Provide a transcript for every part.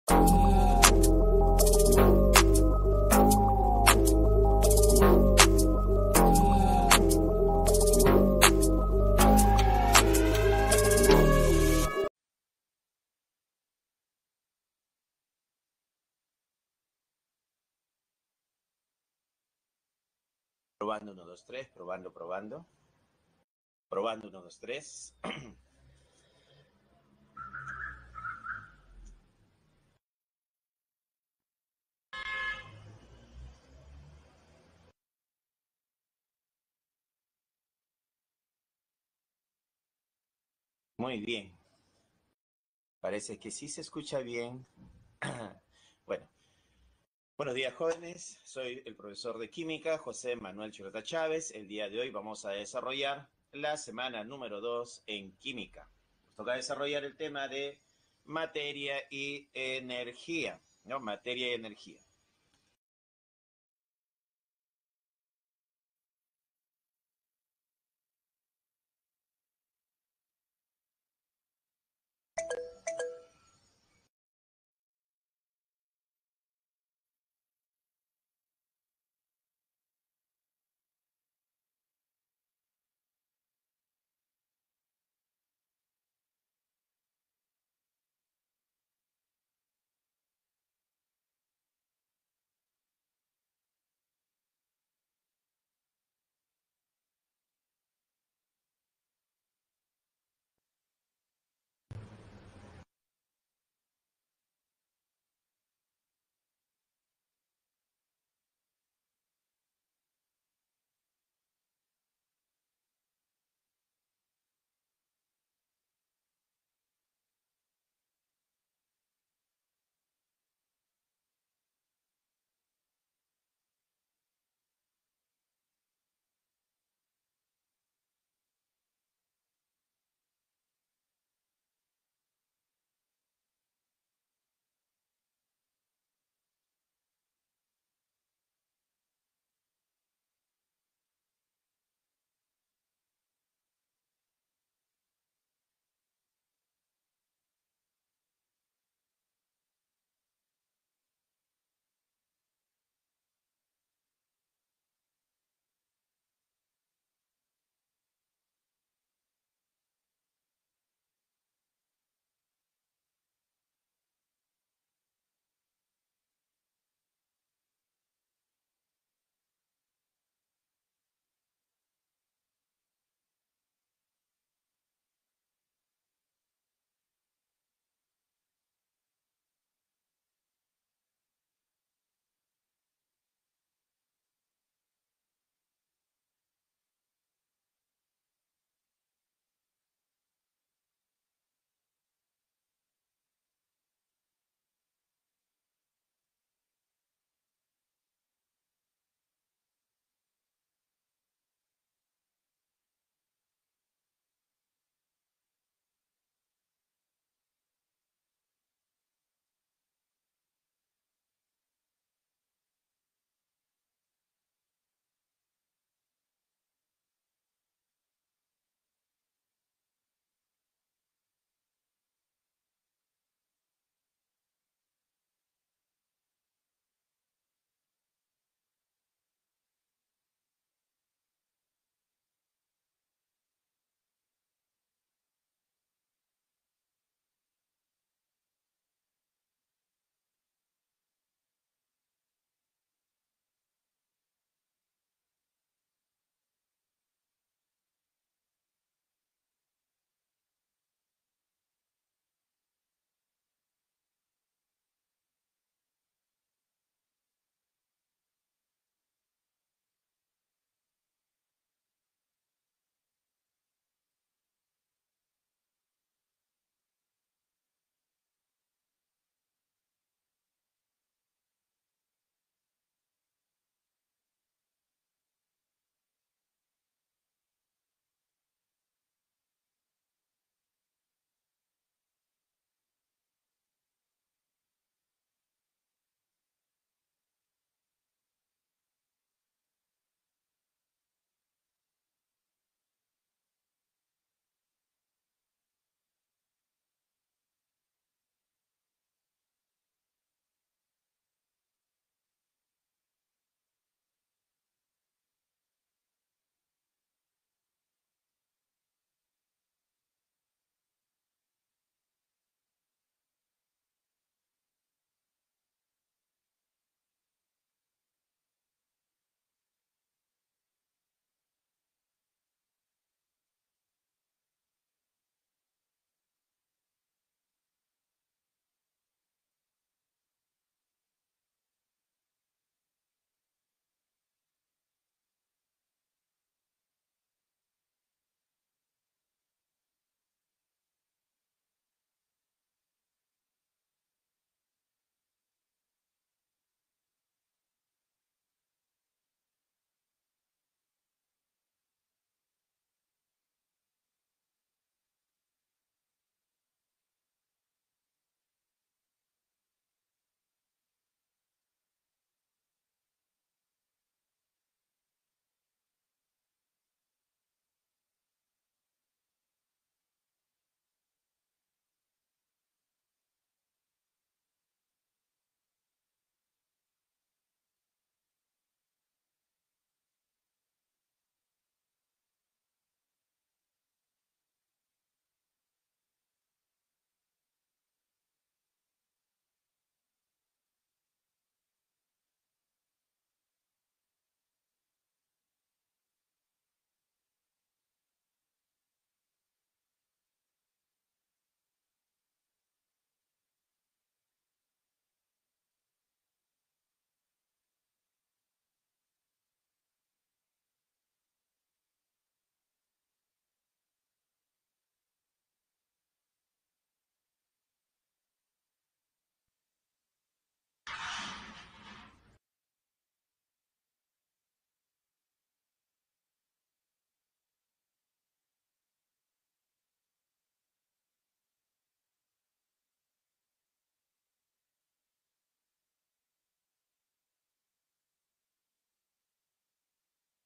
Probando, uno, 2, 3, probando, probando. Probando, uno, 2, 3. Muy bien. Parece que sí se escucha bien. Bueno, buenos días, jóvenes. Soy el profesor de química, José Manuel Chirota Chávez. El día de hoy vamos a desarrollar la semana número 2 en química. Nos toca desarrollar el tema de materia y energía, ¿no? Materia y energía.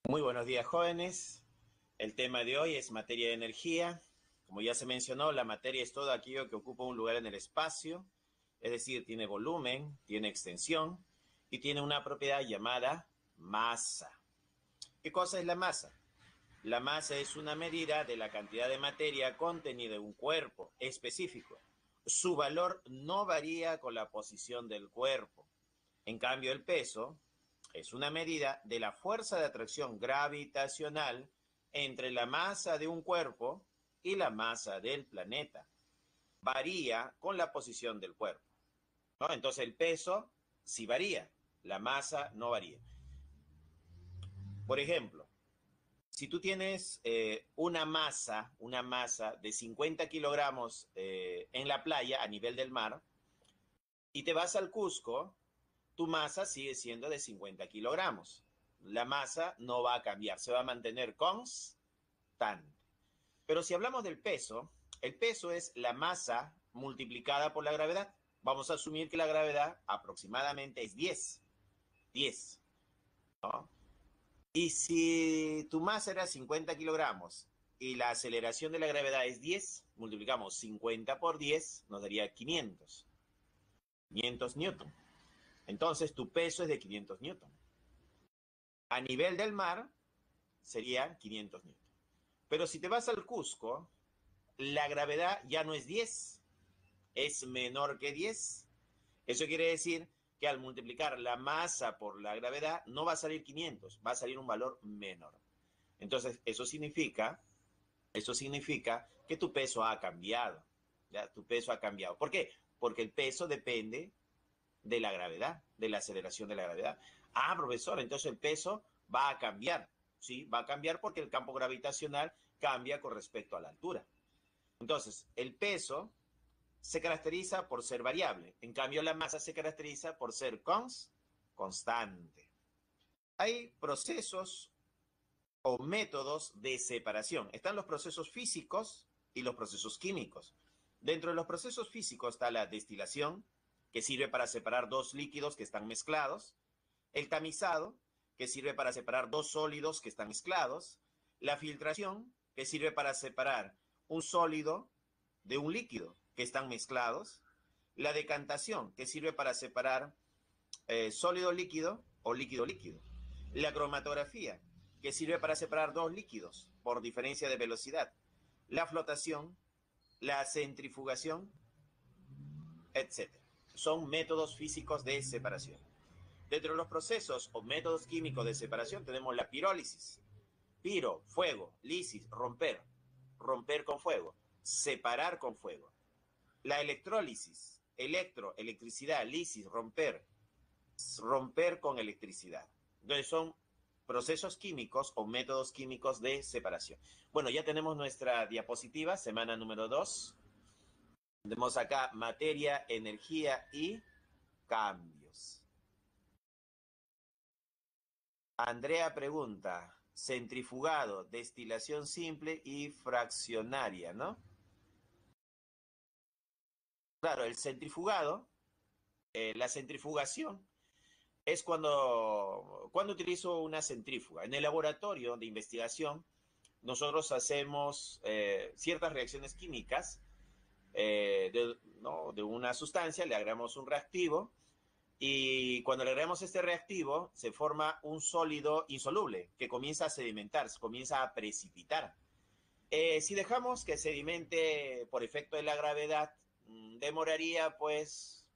Muy buenos días, jóvenes. El tema de hoy es materia de energía. Como ya se mencionó, la materia es todo aquello que ocupa un lugar en el espacio, es decir, tiene volumen, tiene extensión y tiene una propiedad llamada masa. ¿Qué cosa es la masa? La masa es una medida de la cantidad de materia contenida en un cuerpo específico. Su valor no varía con la posición del cuerpo. En cambio, el peso es una medida de la fuerza de atracción gravitacional entre la masa de un cuerpo y la masa del planeta. Varía con la posición del cuerpo, ¿no? Entonces el peso sí varía, la masa no varía. Por ejemplo, si tú tienes una masa de 50 kilogramos en la playa a nivel del mar y te vas al Cusco, tu masa sigue siendo de 50 kilogramos. La masa no va a cambiar, se va a mantener constante. Pero si hablamos del peso, el peso es la masa multiplicada por la gravedad. Vamos a asumir que la gravedad aproximadamente es 10. 10, ¿no? Y si tu masa era 50 kilogramos y la aceleración de la gravedad es 10, multiplicamos 50 por 10, nos daría 500. 500 newton. Entonces tu peso es de 500 newton. A nivel del mar sería 500 newton. Pero si te vas al Cusco, la gravedad ya no es 10, es menor que 10. Eso quiere decir que al multiplicar la masa por la gravedad no va a salir 500, va a salir un valor menor. Entonces, eso significa que tu peso ha cambiado. ¿Ya? Tu peso ha cambiado. ¿Por qué? Porque el peso depende de la gravedad, de la aceleración de la gravedad. Ah, profesor, entonces el peso va a cambiar. Sí, va a cambiar porque el campo gravitacional cambia con respecto a la altura. Entonces, el peso se caracteriza por ser variable. En cambio, la masa se caracteriza por ser constante. Hay procesos o métodos de separación. Están los procesos físicos y los procesos químicos. Dentro de los procesos físicos está la destilación, que sirve para separar dos líquidos que están mezclados, el tamizado, que sirve para separar dos sólidos que están mezclados, la filtración, que sirve para separar un sólido de un líquido que están mezclados, la decantación, que sirve para separar sólido líquido o líquido líquido, la cromatografía, que sirve para separar dos líquidos por diferencia de velocidad, la flotación, la centrifugación, etcétera. Son métodos físicos de separación. Dentro de los procesos o métodos químicos de separación tenemos la pirólisis. Piro, fuego, lisis, romper, romper con fuego, separar con fuego. La electrólisis, electricidad, lisis, romper, romper con electricidad. Entonces son procesos químicos o métodos químicos de separación. Bueno, ya tenemos nuestra diapositiva, semana número 2. Tenemos acá materia, energía y cambios. Andrea pregunta, centrifugado, destilación simple y fraccionaria, ¿no? Claro, el centrifugado, la centrifugación, es cuando utilizo una centrífuga. En el laboratorio de investigación, nosotros hacemos ciertas reacciones químicas ¿no? de una sustancia, le agregamos un reactivo y cuando le agregamos este reactivo se forma un sólido insoluble que comienza a sedimentar, comienza a precipitar. Si dejamos que sedimente por efecto de la gravedad, demoraría pues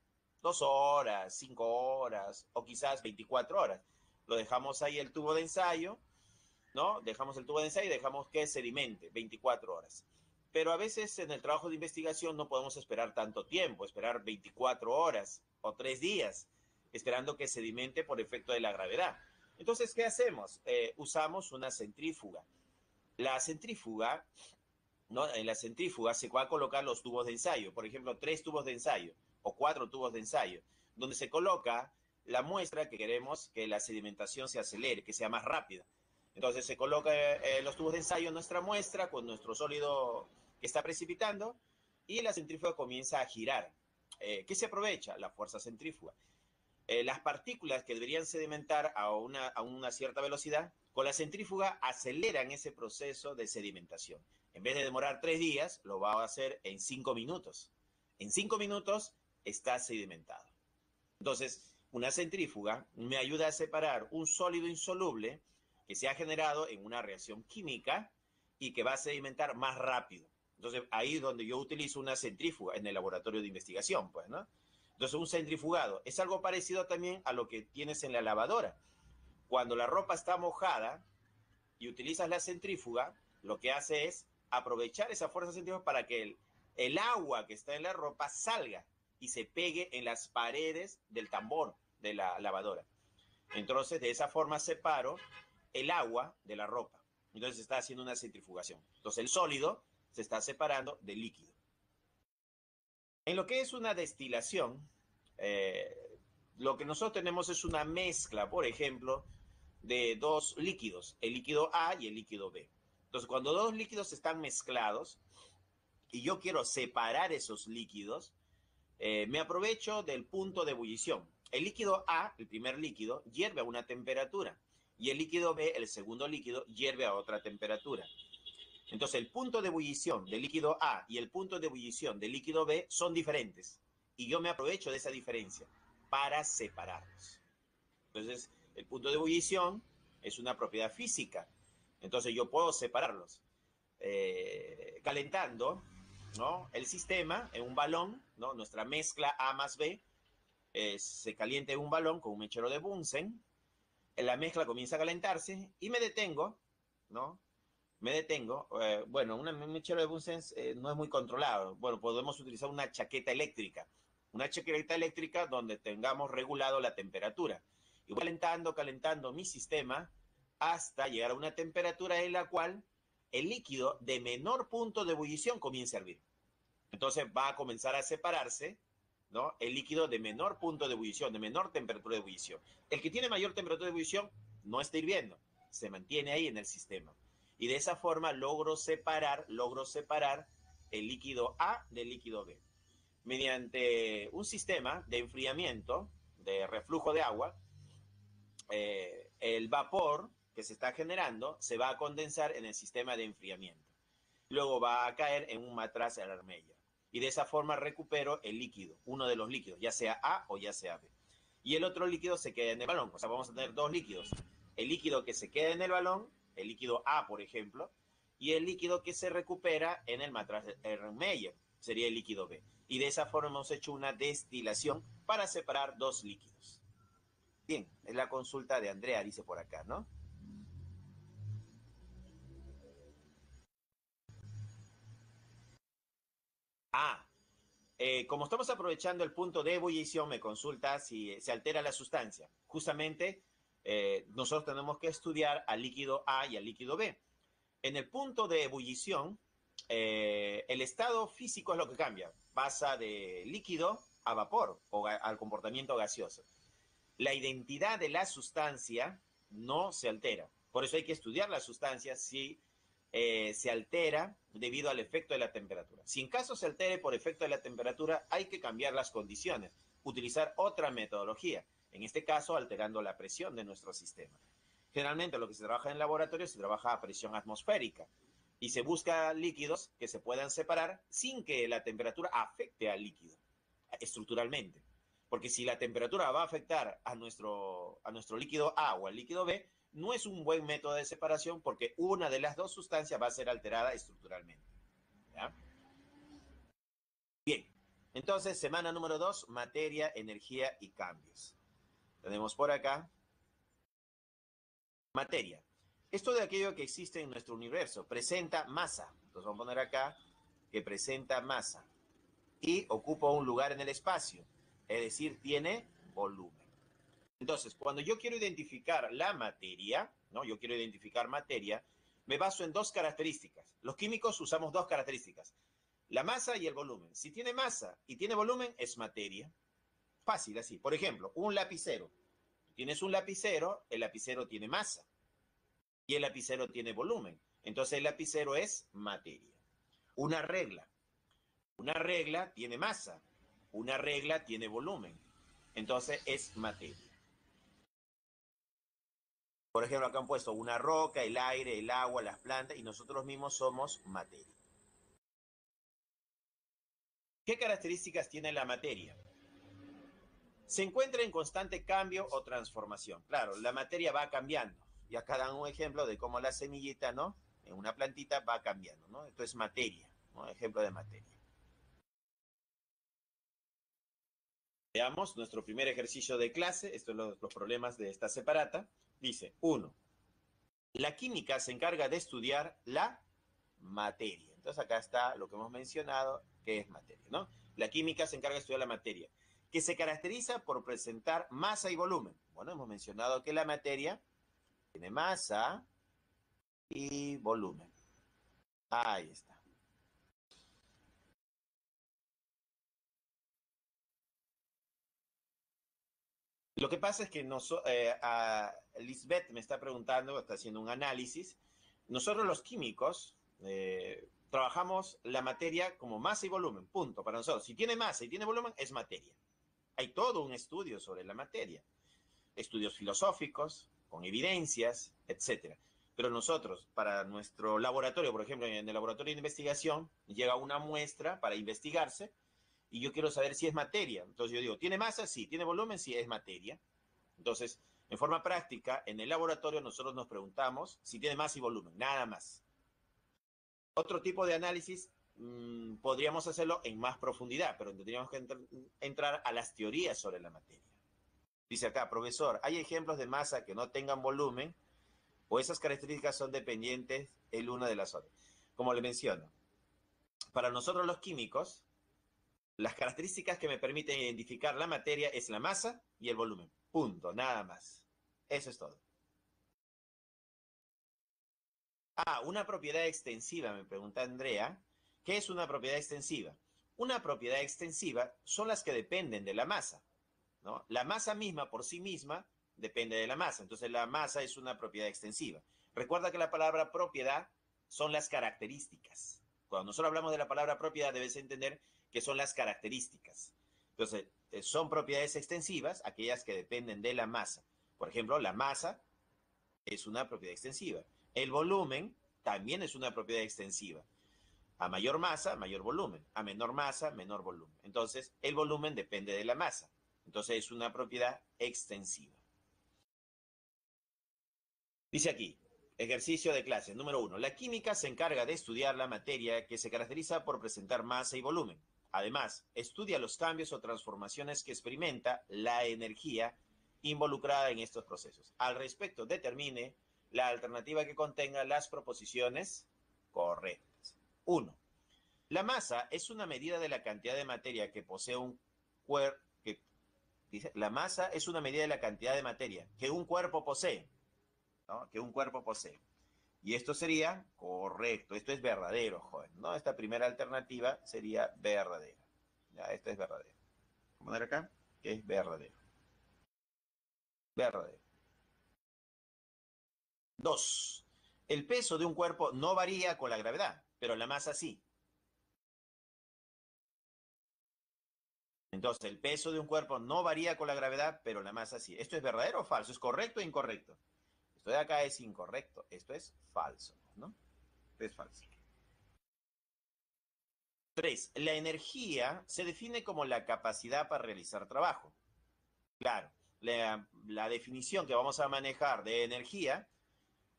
2 horas, 5 horas o quizás 24 horas. Lo dejamos ahí el tubo de ensayo, ¿no? Dejamos el tubo de ensayo y dejamos que sedimente 24 horas. Pero a veces en el trabajo de investigación no podemos esperar tanto tiempo, esperar 24 horas o 3 días, esperando que sedimente por efecto de la gravedad. Entonces, ¿qué hacemos? Usamos una centrífuga. La centrífuga, ¿no? En la centrífuga se va a colocar los tubos de ensayo, por ejemplo, 3 tubos de ensayo o 4 tubos de ensayo, donde se coloca la muestra que queremos que la sedimentación se acelere, que sea más rápida. Entonces se coloca los tubos de ensayo en nuestra muestra con nuestro sólido que está precipitando y la centrífuga comienza a girar. ¿Qué se aprovecha? La fuerza centrífuga. Las partículas que deberían sedimentar a una cierta velocidad Con la centrífuga aceleran ese proceso de sedimentación. En vez de demorar 3 días, lo va a hacer en 5 minutos. En 5 minutos está sedimentado. Entonces, una centrífuga me ayuda a separar un sólido insoluble que se ha generado en una reacción química y que va a sedimentar más rápido. Entonces, ahí es donde yo utilizo una centrífuga en el laboratorio de investigación, pues, ¿no? Entonces, un centrifugado es algo parecido también a lo que tienes en la lavadora. Cuando la ropa está mojada y utilizas la centrífuga, lo que hace es aprovechar esa fuerza centrífuga para que el agua que está en la ropa salga y se pegue en las paredes del tambor de la lavadora. Entonces, de esa forma separo el agua de la ropa. Entonces, se está haciendo una centrifugación. Entonces, el sólido se está separando del líquido. En lo que es una destilación, lo que nosotros tenemos es una mezcla, por ejemplo, de dos líquidos, el líquido A y el líquido B. Entonces, cuando dos líquidos están mezclados y yo quiero separar esos líquidos, me aprovecho del punto de ebullición. El líquido A, el primer líquido, hierve a una temperatura y el líquido B, el segundo líquido, hierve a otra temperatura. Entonces, el punto de ebullición del líquido A y el punto de ebullición del líquido B son diferentes y yo me aprovecho de esa diferencia para separarlos. Entonces, el punto de ebullición es una propiedad física. Entonces, yo puedo separarlos calentando, ¿no?, el sistema en un balón, ¿no? Nuestra mezcla A más B se calienta en un balón con un mechero de Bunsen. La mezcla comienza a calentarse y me detengo, ¿no? Me detengo. Bueno, un mechero de Bunsen no es muy controlado. Bueno, podemos utilizar una chaqueta eléctrica. Una chaqueta eléctrica donde tengamos regulado la temperatura. Y voy calentando mi sistema hasta llegar a una temperatura en la cual el líquido de menor punto de ebullición comience a hervir. Entonces va a comenzar a separarse, ¿no?, el líquido de menor punto de ebullición, de menor temperatura de ebullición. El que tiene mayor temperatura de ebullición no está hirviendo, se mantiene ahí en el sistema. Y de esa forma logro separar el líquido A del líquido B. Mediante un sistema de enfriamiento, de reflujo de agua, el vapor que se está generando se va a condensar en el sistema de enfriamiento. Luego va a caer en un matraz a la armella. Y de esa forma recupero el líquido, uno de los líquidos, ya sea A o ya sea B. Y el otro líquido se queda en el balón. O sea, vamos a tener dos líquidos. El líquido que se queda en el balón, el líquido A, por ejemplo, y el líquido que se recupera en el matraz de Erlenmeyer, sería el líquido B. Y de esa forma hemos hecho una destilación para separar dos líquidos. Bien, es la consulta de Andrea, dice por acá, ¿no? Ah, como estamos aprovechando el punto de ebullición, me consulta si se altera la sustancia. Justamente, nosotros tenemos que estudiar al líquido A y al líquido B. En el punto de ebullición, el estado físico es lo que cambia. Pasa de líquido a vapor o al comportamiento gaseoso. La identidad de la sustancia no se altera. Por eso hay que estudiar la sustancia si se altera debido al efecto de la temperatura. Si en caso se altere por efecto de la temperatura, hay que cambiar las condiciones, utilizar otra metodología, en este caso alterando la presión de nuestro sistema. Generalmente lo que se trabaja en el laboratorio se trabaja a presión atmosférica y se busca líquidos que se puedan separar sin que la temperatura afecte al líquido estructuralmente. Porque si la temperatura va a afectar a nuestro líquido A o al líquido B, no es un buen método de separación porque una de las dos sustancias va a ser alterada estructuralmente. ¿Ya? Bien, entonces semana número 2, materia, energía y cambios. Tenemos por acá materia. Esto de aquello que existe en nuestro universo presenta masa. Entonces vamos a poner acá que presenta masa y ocupa un lugar en el espacio, es decir, tiene volumen. Entonces, cuando yo quiero identificar la materia, ¿no? Yo quiero identificar materia, me baso en dos características. Los químicos usamos dos características, la masa y el volumen. Si tiene masa y tiene volumen, es materia. Fácil así. Por ejemplo, un lapicero. Tienes un lapicero, el lapicero tiene masa y el lapicero tiene volumen. Entonces el lapicero es materia. Una regla. Una regla tiene masa. Una regla tiene volumen. Entonces es materia. Por ejemplo, acá han puesto una roca, el aire, el agua, las plantas, y nosotros mismos somos materia. ¿Qué características tiene la materia? Se encuentra en constante cambio o transformación. Claro, la materia va cambiando. Y acá dan un ejemplo de cómo la semillita, ¿no? En una plantita va cambiando, ¿no? Esto es materia, ¿no? Ejemplo de materia. Veamos nuestro primer ejercicio de clase. Estos son los problemas de esta separata. Dice, 1. La química se encarga de estudiar la materia. Entonces acá está lo que hemos mencionado, que es materia, ¿no? La química se encarga de estudiar la materia, que se caracteriza por presentar masa y volumen. Bueno, hemos mencionado que la materia tiene masa y volumen. Ahí está. Lo que pasa es que Lisbeth me está preguntando, está haciendo un análisis. Nosotros los químicos trabajamos la materia como masa y volumen, punto, para nosotros. Si tiene masa y tiene volumen, es materia. Hay todo un estudio sobre la materia, estudios filosóficos, con evidencias, etcétera. Pero nosotros, para nuestro laboratorio, por ejemplo, en el laboratorio de investigación, llega una muestra para investigarse y yo quiero saber si es materia. Entonces yo digo, ¿tiene masa? Sí. ¿Tiene volumen? Sí, es materia. Entonces, en forma práctica, en el laboratorio nosotros nos preguntamos si tiene masa y volumen, nada más. Otro tipo de análisis podríamos hacerlo en más profundidad, pero tendríamos que entrar a las teorías sobre la materia. Dice acá, profesor, ¿hay ejemplos de masa que no tengan volumen o esas características son dependientes el una de las otras? Como le menciono, para nosotros los químicos, las características que me permiten identificar la materia es la masa y el volumen. Punto, nada más. Eso es todo. Ah, una propiedad extensiva, me pregunta Andrea. ¿Qué es una propiedad extensiva? Una propiedad extensiva son las que dependen de la masa, ¿no? La masa misma por sí misma depende de la masa. Entonces la masa es una propiedad extensiva. Recuerda que la palabra propiedad son las características. Cuando nosotros hablamos de la palabra propiedad debes entender que son las características. Entonces, son propiedades extensivas aquellas que dependen de la masa. Por ejemplo, la masa es una propiedad extensiva. El volumen también es una propiedad extensiva. A mayor masa, mayor volumen. A menor masa, menor volumen. Entonces, el volumen depende de la masa. Entonces, es una propiedad extensiva. Dice aquí, ejercicio de clase número 1. La química se encarga de estudiar la materia que se caracteriza por presentar masa y volumen. Además, estudia los cambios o transformaciones que experimenta la energía involucrada en estos procesos. Al respecto, determine la alternativa que contenga las proposiciones correctas. 1. La masa es una medida de la cantidad de materia que posee un cuerpo. Dice, la masa es una medida de la cantidad de materia que un cuerpo posee, ¿no? Que un cuerpo posee. Y esto sería correcto, esto es verdadero, joven, ¿no? Esta primera alternativa sería verdadera. Ya, esto es verdadero. Vamos a poner acá que es verdadero. Verdadero. 2. El peso de un cuerpo no varía con la gravedad, pero la masa sí. Entonces, el peso de un cuerpo no varía con la gravedad, pero la masa sí. ¿Esto es verdadero o falso? ¿Es correcto o incorrecto? Esto de acá es incorrecto. Esto es falso, ¿no? Esto es falso. 3. La energía se define como la capacidad para realizar trabajo. Claro, la definición que vamos a manejar de energía,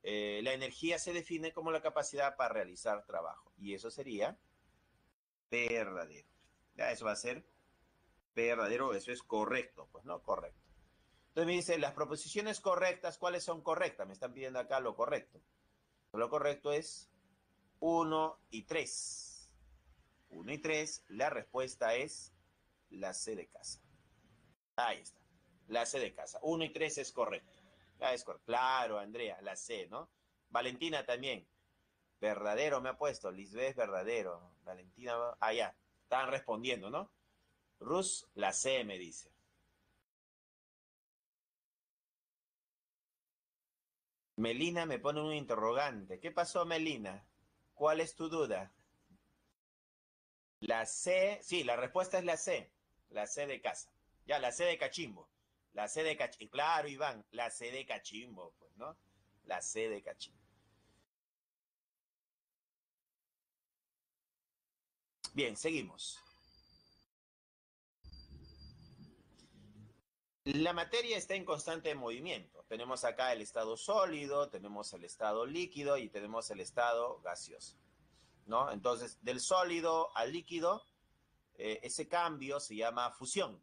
la energía se define como la capacidad para realizar trabajo. Y eso sería verdadero. Ya, eso va a ser verdadero, eso es correcto, pues no, correcto. Entonces me dice, las proposiciones correctas, ¿cuáles son correctas? Me están pidiendo acá lo correcto. Lo correcto es 1 y 3. 1 y 3, la respuesta es la C de casa. Ahí está. La C de casa. 1 y 3 es correcto. Ya es correcto. Claro, Andrea, la C, ¿no? Valentina también. Verdadero me ha puesto. Lisbeth, verdadero. Valentina, ah, ya. Están respondiendo, ¿no? Rus, la C me dice. Melina me pone un interrogante. ¿Qué pasó, Melina? ¿Cuál es tu duda? La C, sí, la respuesta es la C. La C de casa. Ya, la C de cachimbo. La C de cachimbo. Claro, Iván, la C de cachimbo, pues, ¿no? ¿no? La C de cachín. Bien, seguimos. La materia está en constante movimiento. Tenemos acá el estado sólido, tenemos el estado líquido y tenemos el estado gaseoso, ¿no? Entonces, del sólido al líquido, ese cambio se llama fusión.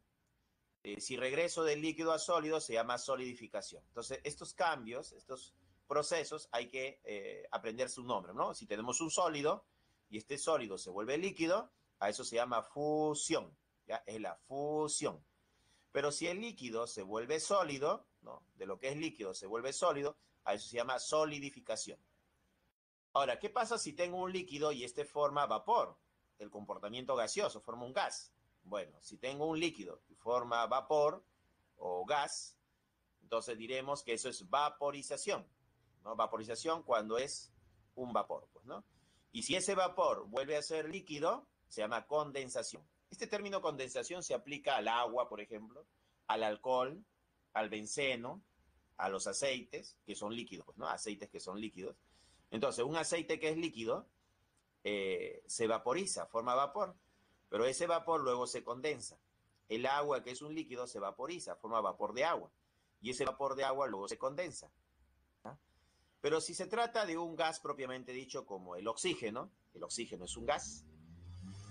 Si regreso del líquido a sólido, se llama solidificación. Entonces, estos cambios, estos procesos, hay que aprender su nombre, ¿no? Si tenemos un sólido y este sólido se vuelve líquido, a eso se llama fusión, ¿ya? Es la fusión. Pero si el líquido se vuelve sólido, ¿no? De lo que es líquido se vuelve sólido, a eso se llama solidificación. Ahora, ¿qué pasa si tengo un líquido y este forma vapor? El comportamiento gaseoso forma un gas. Bueno, si tengo un líquido y forma vapor o gas, entonces diremos que eso es vaporización, ¿no? Vaporización cuando es un vapor, pues, ¿no? Y si ese vapor vuelve a ser líquido, se llama condensación. Este término condensación se aplica al agua, por ejemplo, al alcohol, al benceno, a los aceites, que son líquidos, pues, ¿no? Aceites que son líquidos. Entonces, un aceite que es líquido se vaporiza, forma vapor, pero ese vapor luego se condensa. El agua, que es un líquido, se vaporiza, forma vapor de agua, y ese vapor de agua luego se condensa. ¿No? Pero si se trata de un gas propiamente dicho como el oxígeno es un gas,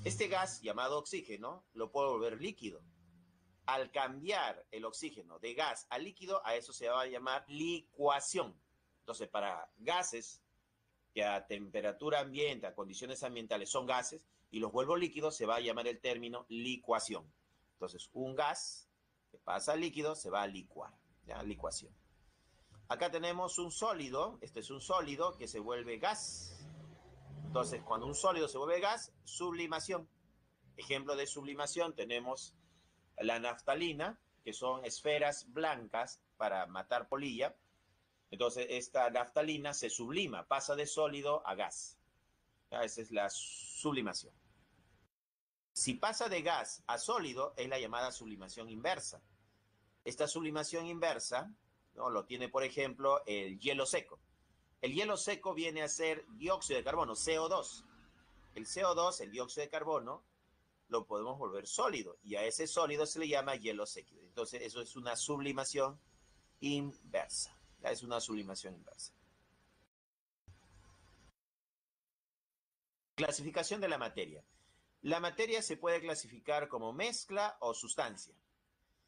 este gas llamado oxígeno lo puedo volver líquido. Al cambiar el oxígeno de gas a líquido, a eso se va a llamar licuación. Entonces, para gases que a temperatura ambiente, a condiciones ambientales son gases, y los vuelvo líquidos, se va a llamar el término licuación. Entonces, un gas que pasa a líquido se va a licuar, ¿ya? Licuación. Acá tenemos un sólido, este es un sólido que se vuelve gas. Entonces, cuando un sólido se vuelve gas, sublimación. Ejemplo de sublimación tenemos la naftalina, que son esferas blancas para matar polilla. Entonces, esta naftalina se sublima, pasa de sólido a gas. ¿Ya? Esa es la sublimación. Si pasa de gas a sólido, es la llamada sublimación inversa. Esta sublimación inversa, ¿no? Lo tiene, por ejemplo, el hielo seco. El hielo seco viene a ser dióxido de carbono, CO2. El CO2, el dióxido de carbono, lo podemos volver sólido y a ese sólido se le llama hielo seco. Entonces, eso es una sublimación inversa. ¿Ya? Es una sublimación inversa. Clasificación de la materia. La materia se puede clasificar como mezcla o sustancia.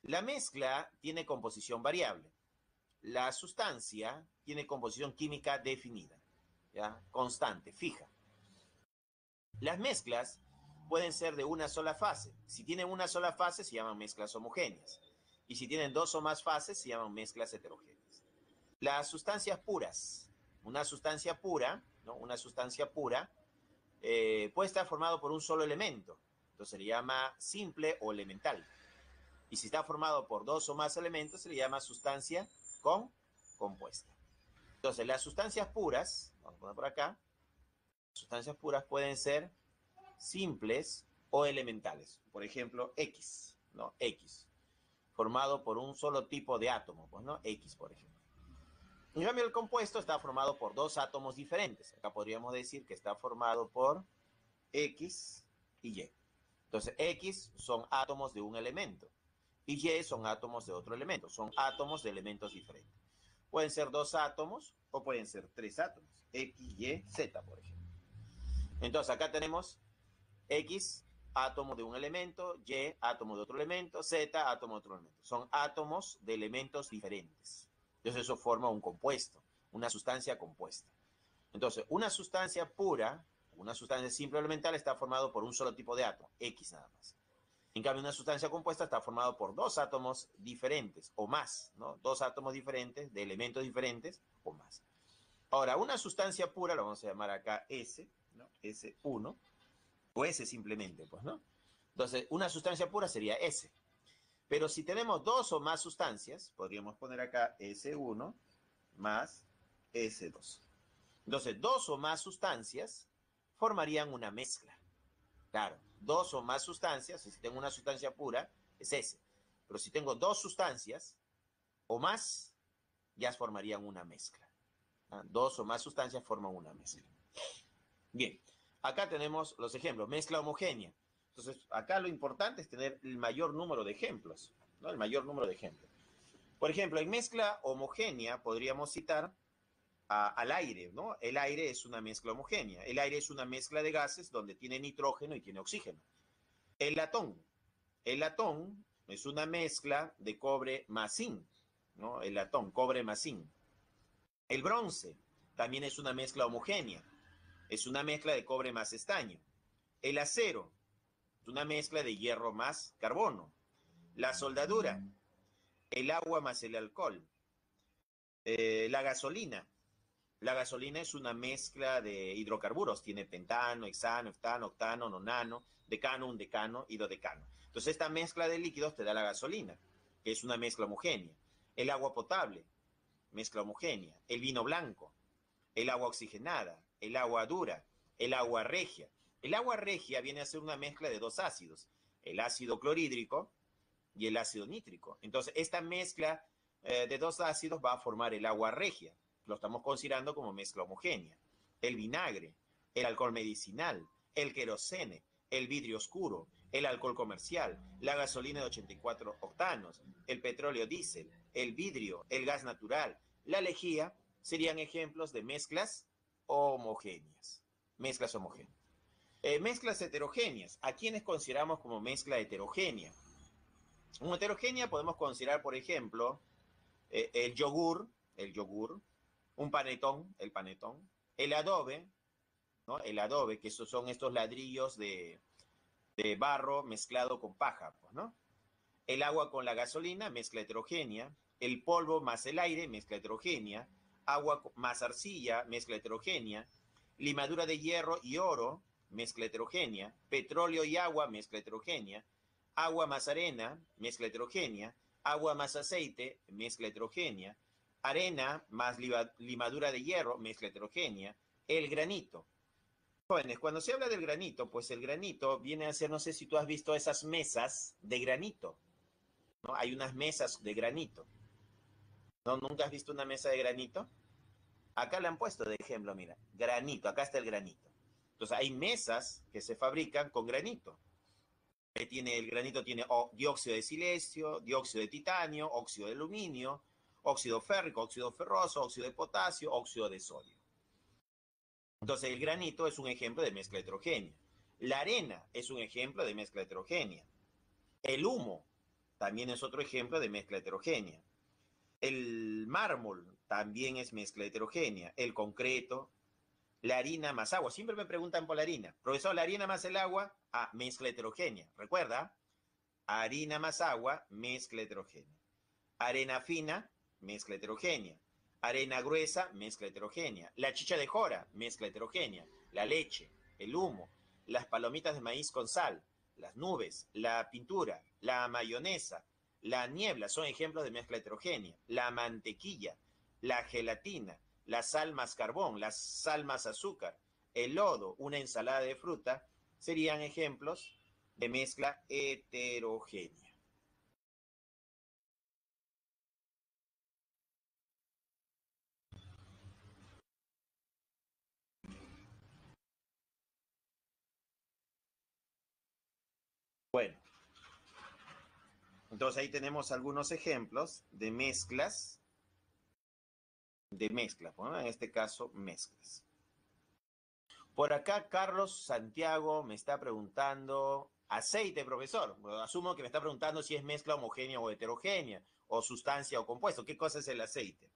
La mezcla tiene composición variable. La sustancia tiene composición química definida, ¿ya? Constante, fija. Las mezclas pueden ser de una sola fase. Si tienen una sola fase, se llaman mezclas homogéneas. Y si tienen dos o más fases, se llaman mezclas heterogéneas. Las sustancias puras. Una sustancia pura, ¿no? Una sustancia pura puede estar formado por un solo elemento. Entonces se le llama simple o elemental. Y si está formado por dos o más elementos, se le llama sustancia compuesta. Entonces, las sustancias puras, vamos a poner por acá, sustancias puras pueden ser simples o elementales. Por ejemplo, X, ¿no? X, formado por un solo tipo de átomo, pues, ¿no? X, por ejemplo. En cambio, el compuesto está formado por dos átomos diferentes. Acá podríamos decir que está formado por X y Y. Entonces, X son átomos de un elemento y Y son átomos de otro elemento. Son átomos de elementos diferentes. Pueden ser dos átomos o pueden ser tres átomos. X, Y, Z, por ejemplo. Entonces, acá tenemos X, átomo de un elemento, Y, átomo de otro elemento, Z, átomo de otro elemento. Son átomos de elementos diferentes. Entonces, eso forma un compuesto, una sustancia compuesta. Entonces, una sustancia pura, una sustancia simple o elemental, está formado por un solo tipo de átomo, X nada más. En cambio, una sustancia compuesta está formada por dos átomos diferentes o más, ¿no? Dos átomos diferentes, de elementos diferentes o más. Ahora, una sustancia pura, lo vamos a llamar acá S, ¿no? S1, o S simplemente, pues, ¿no? Entonces, una sustancia pura sería S. Pero si tenemos dos o más sustancias, podríamos poner acá S1 más S2. Entonces, dos o más sustancias formarían una mezcla. Claro, dos o más sustancias, si tengo una sustancia pura, es S. Pero si tengo dos sustancias o más, ya formarían una mezcla. Dos o más sustancias forman una mezcla. Bien, acá tenemos los ejemplos. Mezcla homogénea. Entonces, acá lo importante es tener el mayor número de ejemplos, ¿no? El mayor número de ejemplos. Por ejemplo, en mezcla homogénea podríamos citar al aire, ¿no? El aire es una mezcla homogénea. El aire es una mezcla de gases donde tiene nitrógeno y tiene oxígeno. El latón. El latón es una mezcla de cobre más zinc, ¿no? El latón, cobre más zinc. El bronce también es una mezcla homogénea. Es una mezcla de cobre más estaño. El acero es una mezcla de hierro más carbono. La soldadura, el agua más el alcohol. La gasolina. La gasolina es una mezcla de hidrocarburos. Tiene pentano, hexano, heftano, octano, nonano, decano, undecano y dodecano. Entonces esta mezcla de líquidos te da la gasolina, que es una mezcla homogénea. El agua potable, mezcla homogénea. El vino blanco, el agua oxigenada, el agua dura, el agua regia. El agua regia viene a ser una mezcla de dos ácidos, el ácido clorhídrico y el ácido nítrico. Entonces, esta mezcla de dos ácidos va a formar el agua regia. Lo estamos considerando como mezcla homogénea. El vinagre, el alcohol medicinal, el querosene, el vidrio oscuro, el alcohol comercial, la gasolina de 84 octanos, el petróleo diésel, el vidrio, el gas natural, la lejía, serían ejemplos de mezclas homogéneas. Mezclas homogéneas. Mezclas heterogéneas. ¿A quiénes consideramos como mezcla heterogénea? Como heterogénea podemos considerar, por ejemplo, el yogur, un panetón, el panetón, el adobe, ¿no? El adobe, que son estos ladrillos de barro mezclado con paja, pues, ¿no? El agua con la gasolina, mezcla heterogénea. El polvo más el aire, mezcla heterogénea. Agua más arcilla, mezcla heterogénea. Limadura de hierro y oro, mezcla heterogénea. Petróleo y agua, mezcla heterogénea. Agua más arena, mezcla heterogénea. Agua más aceite, mezcla heterogénea. Arena más limadura de hierro, mezcla heterogénea. El granito. Jóvenes, cuando se habla del granito, pues el granito viene a ser, no sé si tú has visto esas mesas de granito, ¿no? Hay unas mesas de granito. ¿No? ¿Nunca has visto una mesa de granito? Acá la han puesto de ejemplo, mira, granito, acá está el granito. Entonces hay mesas que se fabrican con granito. El granito tiene dióxido de silicio, dióxido de titanio, óxido de aluminio, óxido férrico, óxido ferroso, óxido de potasio, óxido de sodio. Entonces el granito es un ejemplo de mezcla heterogénea. La arena es un ejemplo de mezcla heterogénea. El humo también es otro ejemplo de mezcla heterogénea. El mármol también es mezcla heterogénea. El concreto, la harina más agua. Siempre me preguntan por la harina. Profesor, ¿la harina más el agua? Mezcla heterogénea. Recuerda, harina más agua, mezcla heterogénea. Arena fina, mezcla heterogénea. Arena gruesa, mezcla heterogénea. La chicha de jora, mezcla heterogénea. La leche, el humo, las palomitas de maíz con sal, las nubes, la pintura, la mayonesa, la niebla son ejemplos de mezcla heterogénea. La mantequilla, la gelatina, la sal más carbón, la sal más azúcar, el lodo, una ensalada de fruta, serían ejemplos de mezcla heterogénea. Bueno, entonces ahí tenemos algunos ejemplos de mezclas, bueno, en este caso mezclas. Por acá Carlos Santiago me está preguntando, aceite, profesor. Bueno, asumo que me está preguntando si es mezcla homogénea o heterogénea, o sustancia o compuesto. ¿Qué cosa es el aceite?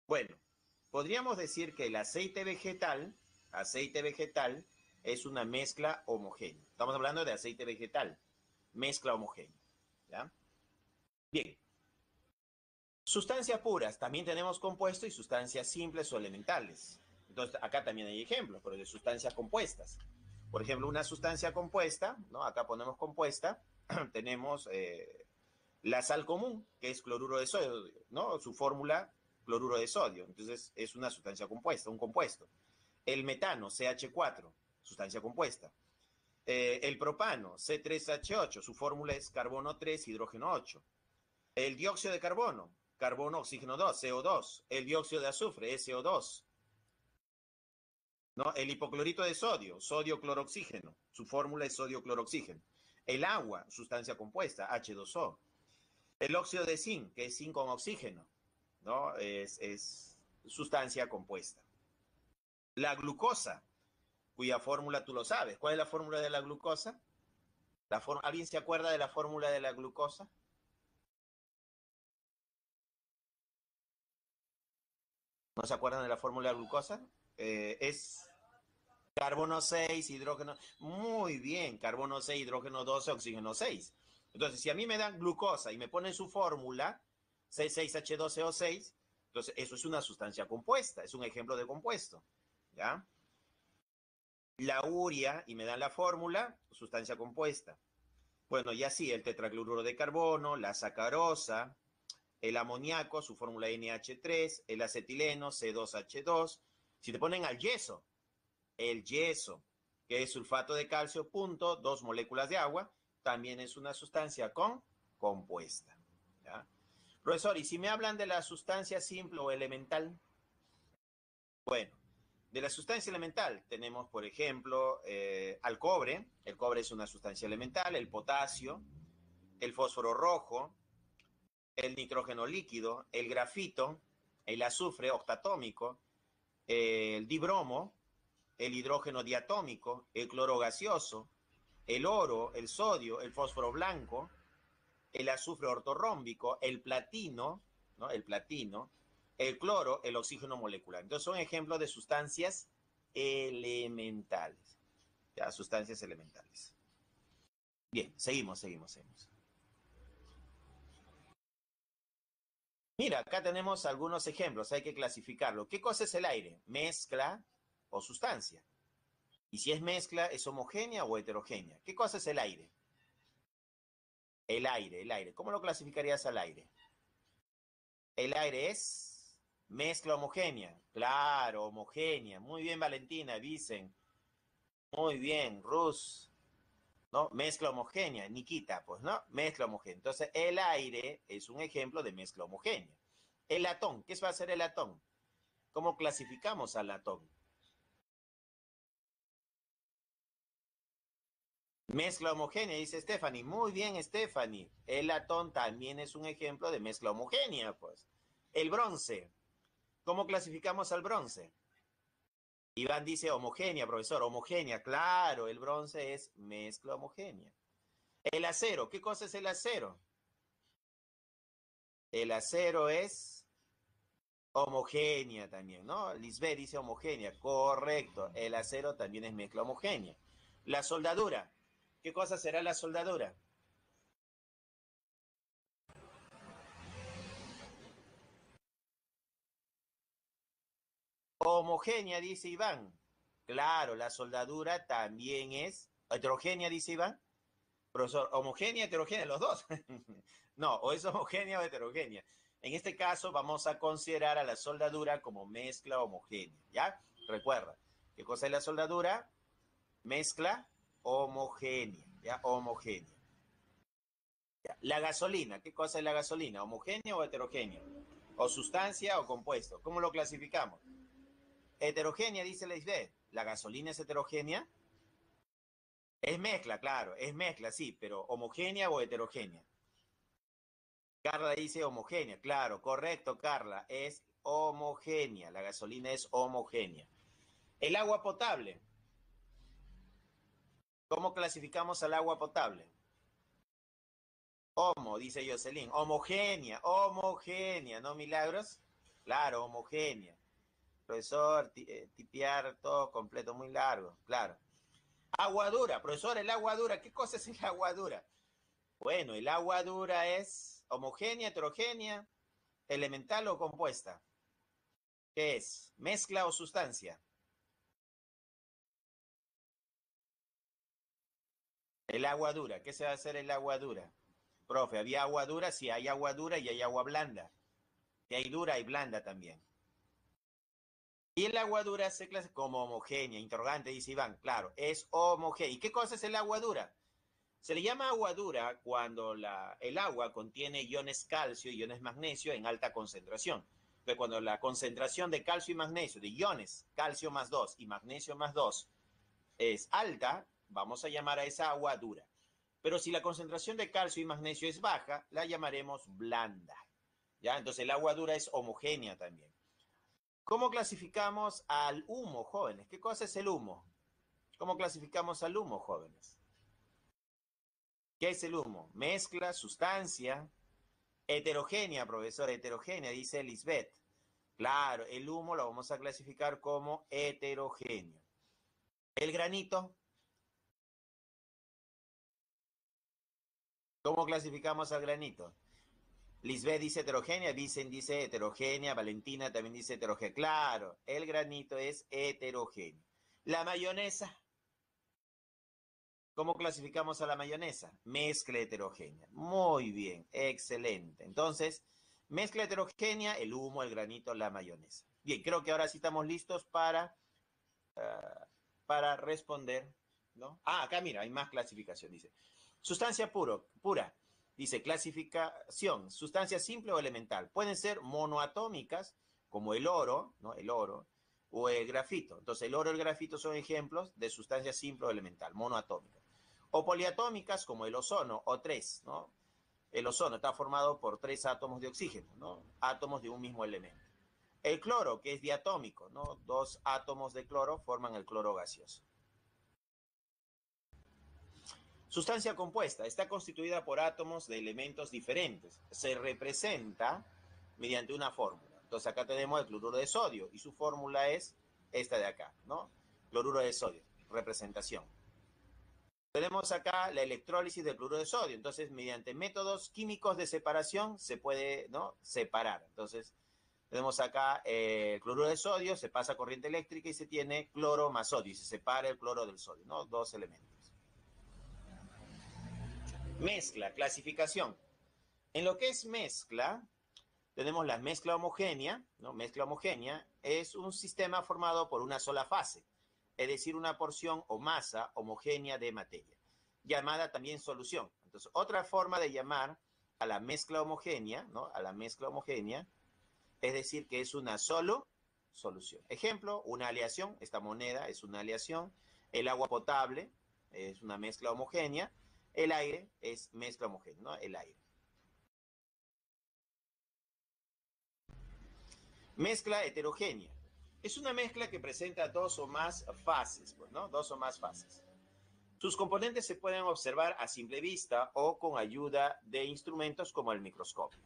Bueno, podríamos decir que el aceite vegetal es una mezcla homogénea. Estamos hablando de aceite vegetal, mezcla homogénea. ¿Ya? Bien, sustancias puras, también tenemos compuestos y sustancias simples o elementales. Entonces, acá también hay ejemplos, pero de sustancias compuestas. Por ejemplo, una sustancia compuesta, ¿no? Acá ponemos compuesta, tenemos la sal común, que es cloruro de sodio, ¿no? Su fórmula, cloruro de sodio. Entonces, es una sustancia compuesta, un compuesto. El metano, CH4, sustancia compuesta. El propano, C3H8, su fórmula es carbono 3, hidrógeno 8. El dióxido de carbono, carbono, oxígeno 2, CO2. El dióxido de azufre, SO2. ¿No? El hipoclorito de sodio, sodio cloroxígeno. Su fórmula es sodio cloroxígeno. El agua, sustancia compuesta, H2O. El óxido de zinc, que es zinc con oxígeno, ¿no? Es sustancia compuesta. La glucosa, cuya fórmula tú lo sabes. ¿Cuál es la fórmula de la glucosa? ¿Alguien se acuerda de la fórmula de la glucosa? ¿No se acuerdan de la fórmula de la glucosa? Es carbono 6, hidrógeno. Muy bien, carbono 6, hidrógeno 12, oxígeno 6. Entonces, si a mí me dan glucosa y me ponen su fórmula, C6H12O6, entonces eso es una sustancia compuesta, es un ejemplo de compuesto. ¿Ya? La urea y me dan la fórmula, sustancia compuesta. Bueno, ya sí, el tetracloruro de carbono, la sacarosa, el amoníaco, su fórmula NH3, el acetileno, C2H2. Si te ponen al yeso, el yeso, que es sulfato de calcio, punto, 2 moléculas de agua, también es una sustancia compuesta. ¿Ya? Profesor, ¿y si me hablan de la sustancia simple o elemental? Bueno, de la sustancia elemental tenemos, por ejemplo, al cobre. El cobre es una sustancia elemental, el potasio, el fósforo rojo, el nitrógeno líquido, el grafito, el azufre octatómico, el dibromo, el hidrógeno diatómico, el cloro gaseoso, el oro, el sodio, el fósforo blanco, el azufre ortorrómbico, el platino, ¿no? El platino, el cloro, el oxígeno molecular. Entonces son ejemplos de sustancias elementales. Ya, sustancias elementales. Bien, seguimos. Mira, acá tenemos algunos ejemplos, hay que clasificarlo. ¿Qué cosa es el aire? ¿Mezcla o sustancia? Y si es mezcla, ¿es homogénea o heterogénea? ¿Qué cosa es el aire? El aire. ¿Cómo lo clasificarías al aire? El aire es mezcla homogénea. Claro, homogénea. Muy bien, Valentina, dicen. Muy bien, Rus. ¿No? Mezcla homogénea. Nikita, pues, ¿no? Mezcla homogénea. Entonces, el aire es un ejemplo de mezcla homogénea. El latón, ¿qué va a ser el latón? ¿Cómo clasificamos al latón? Mezcla homogénea, dice Stephanie. Muy bien, Stephanie. El latón también es un ejemplo de mezcla homogénea, pues. El bronce. ¿Cómo clasificamos al bronce? Iván dice homogénea, profesor. Homogénea, claro. El bronce es mezcla homogénea. El acero. ¿Qué cosa es el acero? El acero es homogénea también, ¿no? Lisbeth dice homogénea. Correcto. El acero también es mezcla homogénea. La soldadura. ¿Qué cosa será la soldadura? Homogénea, dice Iván. Claro, la soldadura también es heterogénea, dice Iván. Profesor, homogénea, heterogénea, los dos. No, o es homogénea o heterogénea. En este caso vamos a considerar a la soldadura como mezcla homogénea, ¿ya? Recuerda, ¿qué cosa es la soldadura? Mezcla homogénea, ¿ya? Homogénea. ¿Ya? La gasolina, ¿qué cosa es la gasolina? ¿Homogénea o heterogénea? ¿O sustancia o compuesto? ¿Cómo lo clasificamos? Heterogénea, dice la Lisbeth. ¿La gasolina es heterogénea? Es mezcla, claro, es mezcla, sí, pero homogénea o heterogénea. Carla dice homogénea, claro, correcto, Carla, es homogénea, la gasolina es homogénea. El agua potable, ¿cómo clasificamos al agua potable? Homo, dice Jocelyn, homogénea, ¿no, Milagros? Claro, homogénea. Profesor, tipear todo completo, muy largo, claro. Agua dura, profesor, el agua dura, ¿qué cosa es el agua dura? Bueno, el agua dura es homogénea, heterogénea, elemental o compuesta. ¿Qué es? ¿Mezcla o sustancia? El agua dura. ¿Qué se va a hacer el agua dura? Profe, ¿había agua dura? Sí, hay agua dura y hay agua blanda. Y hay dura y blanda también. Y el agua dura se clasifica como homogénea. Interrogante, dice Iván. Claro, es homogénea. ¿Y qué cosa es el agua dura? Se le llama agua dura cuando el agua contiene iones calcio y iones magnesio en alta concentración. Entonces, cuando la concentración de calcio y magnesio, de iones, calcio más 2 y magnesio más 2, es alta, vamos a llamar a esa agua dura. Pero si la concentración de calcio y magnesio es baja, la llamaremos blanda. ¿Ya? Entonces, el agua dura es homogénea también. ¿Cómo clasificamos al humo, jóvenes? ¿Qué cosa es el humo? ¿Cómo clasificamos al humo, jóvenes? ¿Qué es el humo? Mezcla, sustancia, heterogénea, profesor, heterogénea, dice Lisbeth. Claro, el humo lo vamos a clasificar como heterogéneo. El granito, ¿cómo clasificamos al granito? Lisbeth dice heterogénea, Vicen dice heterogénea, Valentina también dice heterogénea. Claro, el granito es heterogéneo. La mayonesa, ¿cómo clasificamos a la mayonesa? Mezcla heterogénea. Muy bien, excelente. Entonces, mezcla heterogénea, el humo, el granito, la mayonesa. Bien, creo que ahora sí estamos listos para responder, ¿no? Ah, acá mira, hay más clasificación, dice. Sustancia pura, dice clasificación, sustancia simple o elemental. Pueden ser monoatómicas, como el oro, ¿no? El oro, o el grafito. Entonces, el oro y el grafito son ejemplos de sustancia simple o elemental, monoatómica. O poliatómicas, como el ozono, o tres, ¿no? El ozono está formado por 3 átomos de oxígeno, ¿no? Átomos de un mismo elemento. El cloro, que es diatómico, ¿no? 2 átomos de cloro forman el cloro gaseoso. Sustancia compuesta está constituida por átomos de elementos diferentes. Se representa mediante una fórmula. Entonces acá tenemos el cloruro de sodio y su fórmula es esta de acá, ¿no? Cloruro de sodio, representación. Tenemos acá la electrólisis del cloruro de sodio. Entonces, mediante métodos químicos de separación se puede, ¿no?, separar. Entonces, tenemos acá el cloruro de sodio, se pasa corriente eléctrica y se tiene cloro más sodio y se separa el cloro del sodio, ¿no? Dos elementos. Mezcla, clasificación. En lo que es mezcla, tenemos la mezcla homogénea, ¿no? Mezcla homogénea es un sistema formado por una sola fase, es decir, una porción o masa homogénea de materia, llamada también solución. Entonces, otra forma de llamar a la mezcla homogénea, ¿no? A la mezcla homogénea, es decir, que es una solo solución. Ejemplo, una aleación, esta moneda es una aleación, el agua potable es una mezcla homogénea, el aire es mezcla homogénea, ¿no? El aire. Mezcla heterogénea. Es una mezcla que presenta dos o más fases, pues, ¿no? Dos o más fases. Sus componentes se pueden observar a simple vista o con ayuda de instrumentos como el microscopio.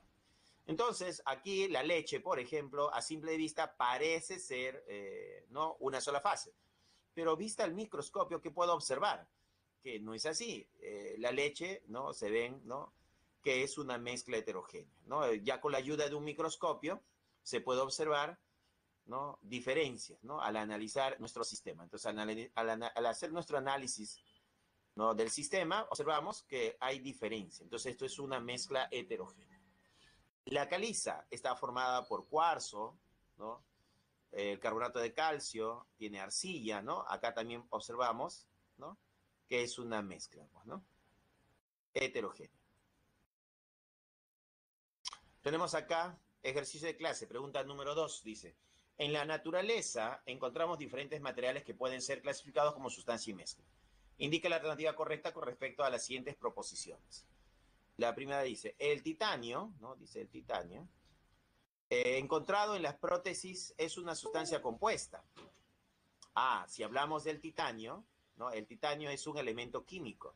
Entonces, aquí la leche, por ejemplo, a simple vista parece ser, ¿no?, una sola fase. Pero vista al microscopio, ¿qué puedo observar? Que no es así. La leche, ¿no?, se ven, ¿no?, que es una mezcla heterogénea, ¿no? Ya con la ayuda de un microscopio se puede observar, ¿no?, diferencias, ¿no?, al analizar nuestro sistema. Entonces, al hacer nuestro análisis, ¿no?, del sistema, observamos que hay diferencia. Entonces, esto es una mezcla heterogénea. La caliza está formada por cuarzo, ¿no? El carbonato de calcio tiene arcilla, ¿no? Acá también observamos, ¿no?, que es una mezcla, ¿no?, heterogénea. Tenemos acá ejercicio de clase, pregunta número 2, dice, en la naturaleza encontramos diferentes materiales que pueden ser clasificados como sustancia y mezcla. Indica la alternativa correcta con respecto a las siguientes proposiciones. La primera dice, el titanio, ¿no?, dice el titanio, encontrado en las prótesis es una sustancia compuesta. Ah, si hablamos del titanio, ¿no?, el titanio es un elemento químico.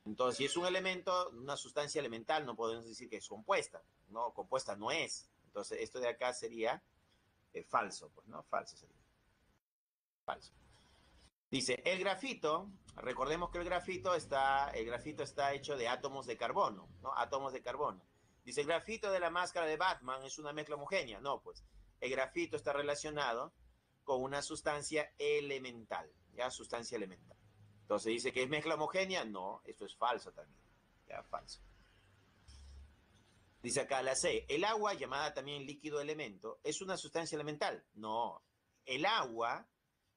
Entonces, si es un elemento, una sustancia elemental, no podemos decir que es compuesta. No, compuesta no es. Entonces, esto de acá sería falso, pues, ¿no? Falso sería. Falso. Dice, el grafito, recordemos que el grafito está hecho de átomos de carbono, ¿no? Átomos de carbono. Dice, el grafito de la máscara de Batman es una mezcla homogénea. No, pues, el grafito está relacionado con una sustancia elemental, ¿ya? Sustancia elemental. Entonces dice que es mezcla homogénea. No, esto es falso también. Ya, falso. Dice acá la C, el agua, llamada también líquido elemento, es una sustancia elemental. No, el agua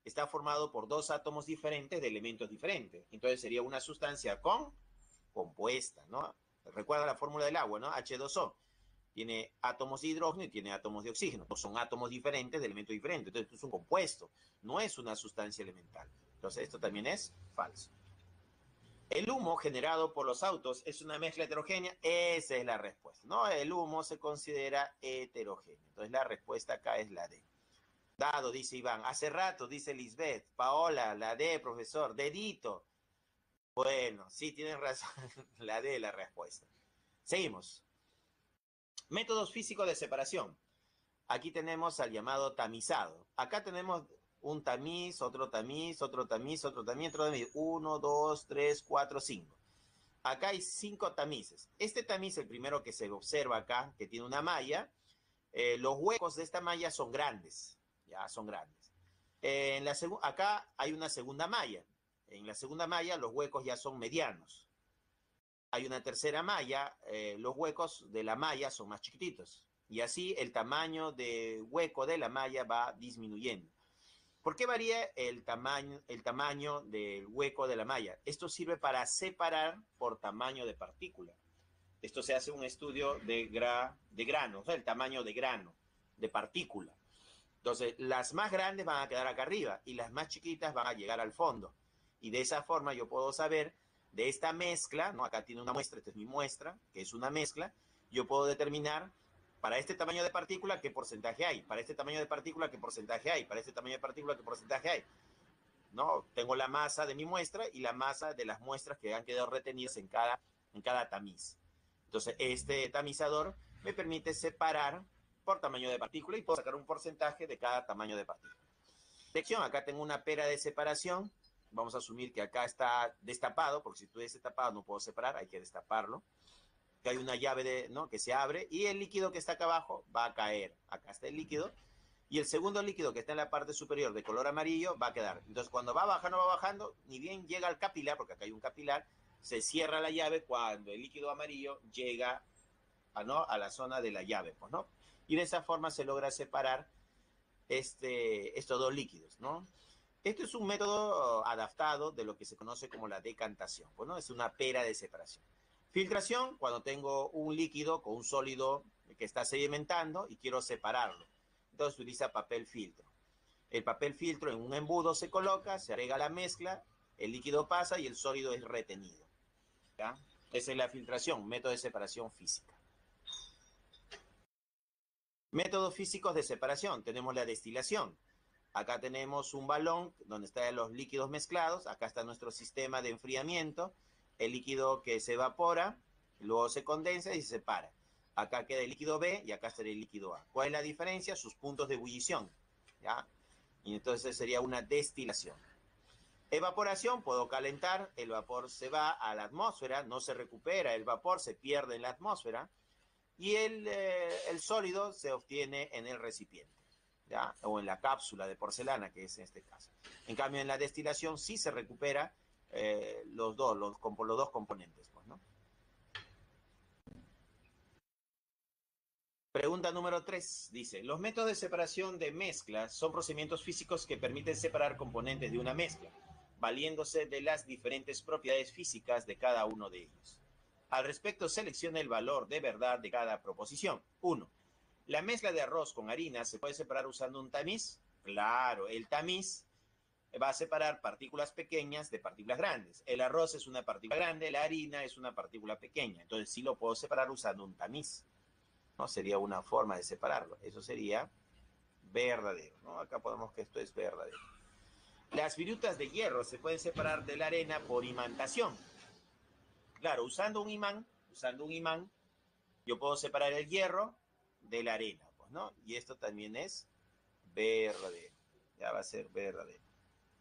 está formado por dos átomos diferentes de elementos diferentes. Entonces sería una sustancia con compuesta, ¿no? Recuerda la fórmula del agua, ¿no? H2O. Tiene átomos de hidrógeno y tiene átomos de oxígeno. No son átomos diferentes de elementos diferentes. Entonces, esto es un compuesto, no es una sustancia elemental. Entonces, esto también es falso. El humo generado por los autos es una mezcla heterogénea. Esa es la respuesta, ¿no? El humo se considera heterogéneo. Entonces, la respuesta acá es la D. Dado, dice Iván. Hace rato, dice Lisbeth. Paola, la D, profesor. Dedito. Bueno, sí, tienen razón. La D es la respuesta. Seguimos. Métodos físicos de separación. Aquí tenemos al llamado tamizado. Acá tenemos un tamiz, otro tamiz, otro tamiz, otro tamiz, otro tamiz. 1, 2, 3, 4, 5. Acá hay 5 tamices. Este tamiz, el primero que se observa acá, que tiene una malla, los huecos de esta malla son grandes. Ya, son grandes. Acá hay una segunda malla. En la segunda malla los huecos ya son medianos. Hay una tercera malla, los huecos de la malla son más chiquititos. Y así el tamaño de hueco de la malla va disminuyendo. ¿Por qué varía el tamaño del hueco de la malla? Esto sirve para separar por tamaño de partícula. Esto se hace un estudio de grano, o sea, el tamaño de grano, de partícula. Entonces, las más grandes van a quedar acá arriba y las más chiquitas van a llegar al fondo. Y de esa forma yo puedo saber de esta mezcla, ¿no? Acá tiene una muestra, esta es mi muestra, que es una mezcla, yo puedo determinar para este tamaño de partícula qué porcentaje hay, para este tamaño de partícula qué porcentaje hay, para este tamaño de partícula qué porcentaje hay. ¿No? Tengo la masa de mi muestra y la masa de las muestras que han quedado retenidas en cada tamiz. Entonces, este tamizador me permite separar por tamaño de partícula y puedo sacar un porcentaje de cada tamaño de partícula. Lección, acá tengo una pera de separación. Vamos a asumir que acá está destapado, porque si estuviese destapado no puedo separar, hay que destaparlo. Que hay una llave ¿no? que se abre y el líquido que está acá abajo va a caer. Acá está el líquido y el segundo líquido que está en la parte superior de color amarillo va a quedar. Entonces, cuando va bajando, ni bien llega al capilar, porque acá hay un capilar, se cierra la llave cuando el líquido amarillo llega a la zona de la llave, pues, ¿no? Y de esa forma se logra separar estos dos líquidos, ¿no? Esto es un método adaptado de lo que se conoce como la decantación, pues, ¿no? Es una pera de separación. Filtración, cuando tengo un líquido con un sólido que está sedimentando y quiero separarlo. Entonces utiliza papel filtro. El papel filtro en un embudo se coloca, se agrega la mezcla, el líquido pasa y el sólido es retenido. ¿Ya? Esa es la filtración, método de separación física. Métodos físicos de separación. Tenemos la destilación. Acá tenemos un balón donde están los líquidos mezclados. Acá está nuestro sistema de enfriamiento. El líquido que se evapora, luego se condensa y se separa. Acá queda el líquido B y acá está el líquido A. ¿Cuál es la diferencia? Sus puntos de ebullición. ¿Ya? Y entonces sería una destilación. Evaporación, puedo calentar, el vapor se va a la atmósfera, no se recupera, el vapor se pierde en la atmósfera y el sólido se obtiene en el recipiente, ¿ya? O en la cápsula de porcelana, que es en este caso. En cambio, en la destilación sí se recupera los dos componentes, pues, ¿no? Pregunta número 3, dice, los métodos de separación de mezclas son procedimientos físicos que permiten separar componentes de una mezcla, valiéndose de las diferentes propiedades físicas de cada uno de ellos. Al respecto, seleccione el valor de verdad de cada proposición. 1. ¿La mezcla de arroz con harina se puede separar usando un tamiz? Claro, el tamiz va a separar partículas pequeñas de partículas grandes. El arroz es una partícula grande, la harina es una partícula pequeña. Entonces sí lo puedo separar usando un tamiz, ¿no? Sería una forma de separarlo. Eso sería verdadero, ¿no? Acá podemos que esto es verdadero. Las virutas de hierro se pueden separar de la arena por imantación. Claro, usando un imán, yo puedo separar el hierro de la arena, pues, ¿no? Y esto también es verdadero. Ya va a ser verdadero.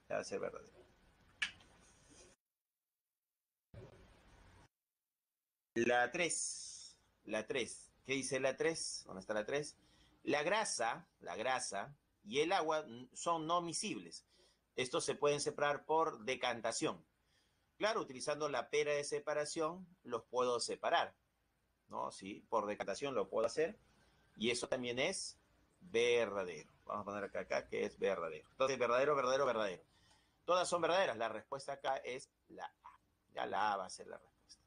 Ya va a ser verdadero. La 3. La 3. ¿Qué dice la 3? ¿Dónde está la 3? La grasa y el agua son no miscibles. Estos se pueden separar por decantación. Claro, utilizando la pera de separación los puedo separar, ¿no? Sí, por decantación lo puedo hacer. Y eso también es verdadero. Vamos a poner acá que es verdadero. Entonces, verdadero, verdadero, verdadero. Todas son verdaderas. La respuesta acá es la A. Ya la A va a ser la respuesta.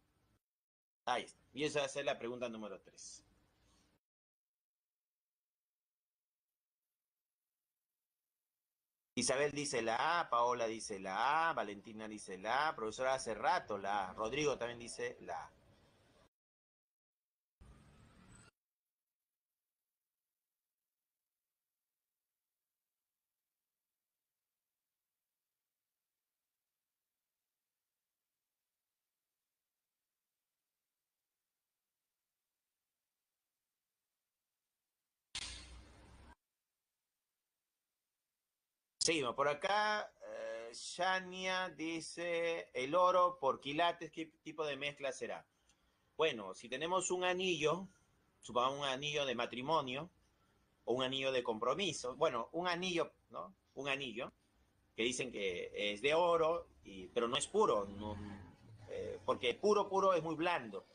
Ahí está. Y esa va a ser la pregunta número 3. Isabel dice la A, Paola dice la A, Valentina dice la A, profesora hace rato la A, Rodrigo también dice la A. Seguimos por acá. Shania dice el oro por quilates, ¿qué tipo de mezcla será? Bueno, si tenemos un anillo, supongamos un anillo de matrimonio o un anillo de compromiso, bueno, un anillo, ¿no? Un anillo que dicen que es de oro, pero no es puro, no, porque puro, puro es muy blando.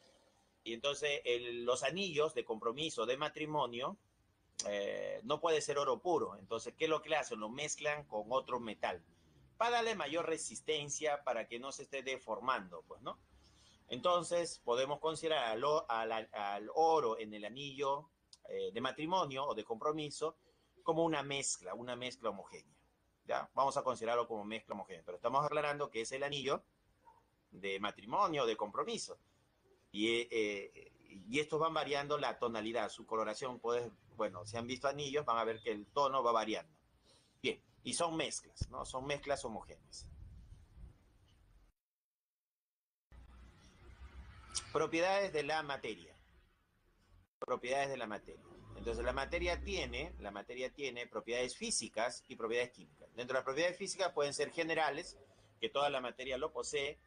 Y entonces los anillos de compromiso, de matrimonio, no puede ser oro puro. Entonces, ¿qué es lo que le hacen? Lo mezclan con otro metal para darle mayor resistencia, para que no se esté deformando, pues, ¿no? Entonces, podemos considerar al oro en el anillo de matrimonio o de compromiso como una mezcla homogénea. ¿Ya? Vamos a considerarlo como mezcla homogénea, pero estamos aclarando que es el anillo de matrimonio o de compromiso. Y estos van variando la tonalidad, su coloración. Bueno, si han visto anillos, van a ver que el tono va variando. Bien, y son mezclas, ¿no? Son mezclas homogéneas. Propiedades de la materia. Propiedades de la materia. Entonces, la materia tiene propiedades físicas y propiedades químicas. Dentro de las propiedades físicas pueden ser generales, que toda la materia lo posee,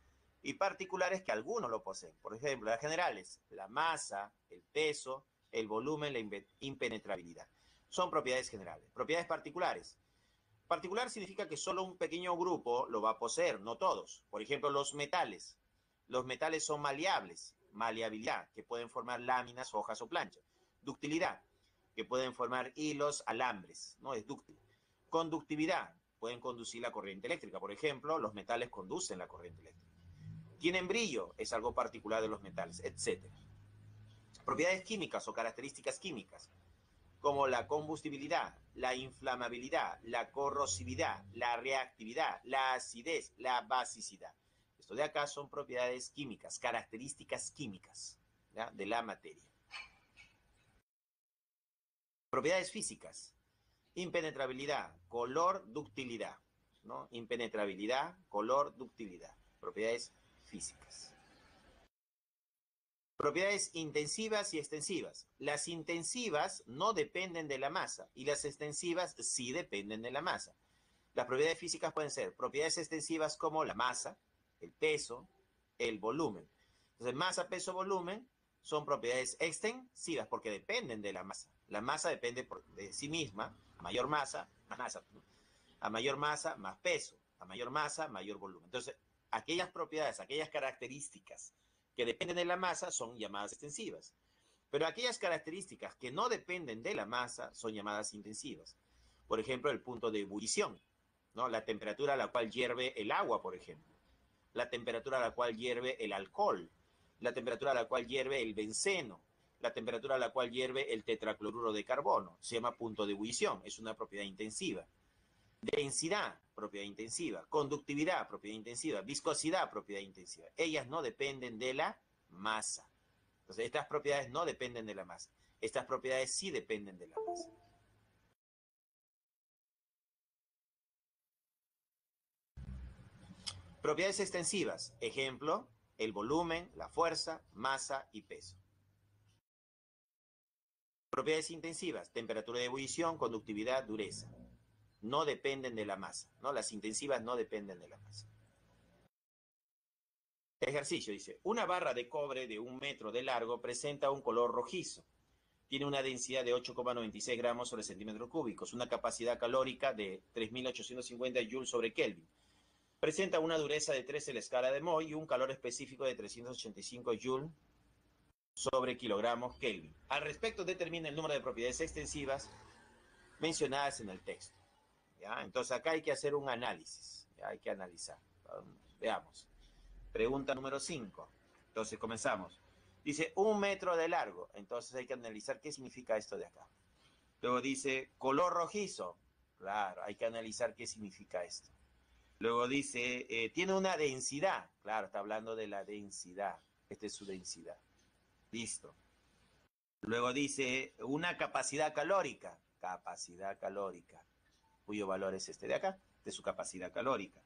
y particulares, que algunos lo poseen. Por ejemplo, las generales, la masa, el peso, el volumen, la impenetrabilidad. Son propiedades generales. Propiedades particulares. Particular significa que solo un pequeño grupo lo va a poseer, no todos. Por ejemplo, los metales. Los metales son maleables, maleabilidad, que pueden formar láminas, hojas o planchas. Ductilidad, que pueden formar hilos, alambres, no es dúctil. Conductividad, pueden conducir la corriente eléctrica. Por ejemplo, los metales conducen la corriente eléctrica. Tienen brillo, es algo particular de los metales, etc. Propiedades químicas o características químicas, como la combustibilidad, la inflamabilidad, la corrosividad, la reactividad, la acidez, la basicidad. Esto de acá son propiedades químicas, características químicas, ¿ya?, de la materia. Propiedades físicas: impenetrabilidad, color, ductilidad, ¿no? Impenetrabilidad, color, ductilidad. Propiedades físicas. Propiedades intensivas y extensivas. Las intensivas no dependen de la masa y las extensivas sí dependen de la masa. Las propiedades físicas pueden ser propiedades extensivas como la masa, el peso, el volumen. Entonces, masa, peso, volumen son propiedades extensivas porque dependen de la masa. La masa depende de sí misma. A mayor masa, más masa. A mayor masa, más peso. A mayor masa, mayor volumen. Entonces, aquellas propiedades, aquellas características que dependen de la masa son llamadas extensivas. Pero aquellas características que no dependen de la masa son llamadas intensivas. Por ejemplo, el punto de ebullición, ¿no? La temperatura a la cual hierve el agua, por ejemplo. La temperatura a la cual hierve el alcohol. La temperatura a la cual hierve el benceno. La temperatura a la cual hierve el tetracloruro de carbono. Se llama punto de ebullición. Es una propiedad intensiva. Densidad, propiedad intensiva. Conductividad, propiedad intensiva. Viscosidad, propiedad intensiva. Ellas no dependen de la masa. Entonces, estas propiedades no dependen de la masa. Estas propiedades sí dependen de la masa. Propiedades extensivas. Ejemplo, el volumen, la fuerza, masa y peso. Propiedades intensivas. Temperatura de ebullición, conductividad, dureza. No dependen de la masa, ¿no? Las intensivas no dependen de la masa. Ejercicio, dice, una barra de cobre de 1 metro de largo presenta un color rojizo. Tiene una densidad de 8,96 gramos sobre centímetros cúbicos, una capacidad calórica de 3.850 joules sobre Kelvin. Presenta una dureza de 13 en la escala de Mohs y un calor específico de 385 joules sobre kilogramos Kelvin. Al respecto, determina el número de propiedades extensivas mencionadas en el texto. ¿Ya? Entonces acá hay que hacer un análisis, ¿ya? Hay que analizar. Veamos. Pregunta número 5. Entonces comenzamos. Dice 1 metro de largo. Entonces hay que analizar qué significa esto de acá. Luego dice color rojizo. Claro, hay que analizar qué significa esto. Luego dice, tiene una densidad. Claro, está hablando de la densidad. Esta es su densidad. Listo. Luego dice una capacidad calórica. Capacidad calórica. Cuyo valor es este de acá, de su capacidad calórica.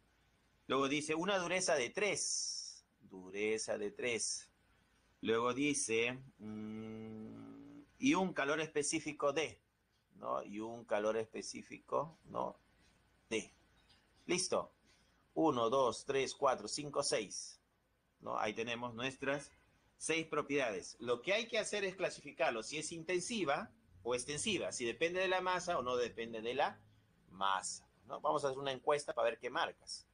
Luego dice una dureza de 3. Dureza de 3. Luego dice, y un calor específico de, ¿no? Y un calor específico, ¿no? De. Listo. 1, 2, 3, 4, 5, 6. ¿No? Ahí tenemos nuestras 6 propiedades. Lo que hay que hacer es clasificarlo, si es intensiva o extensiva, si depende de la masa o no depende de la masa, ¿no? Vamos a hacer una encuesta para ver qué marcas.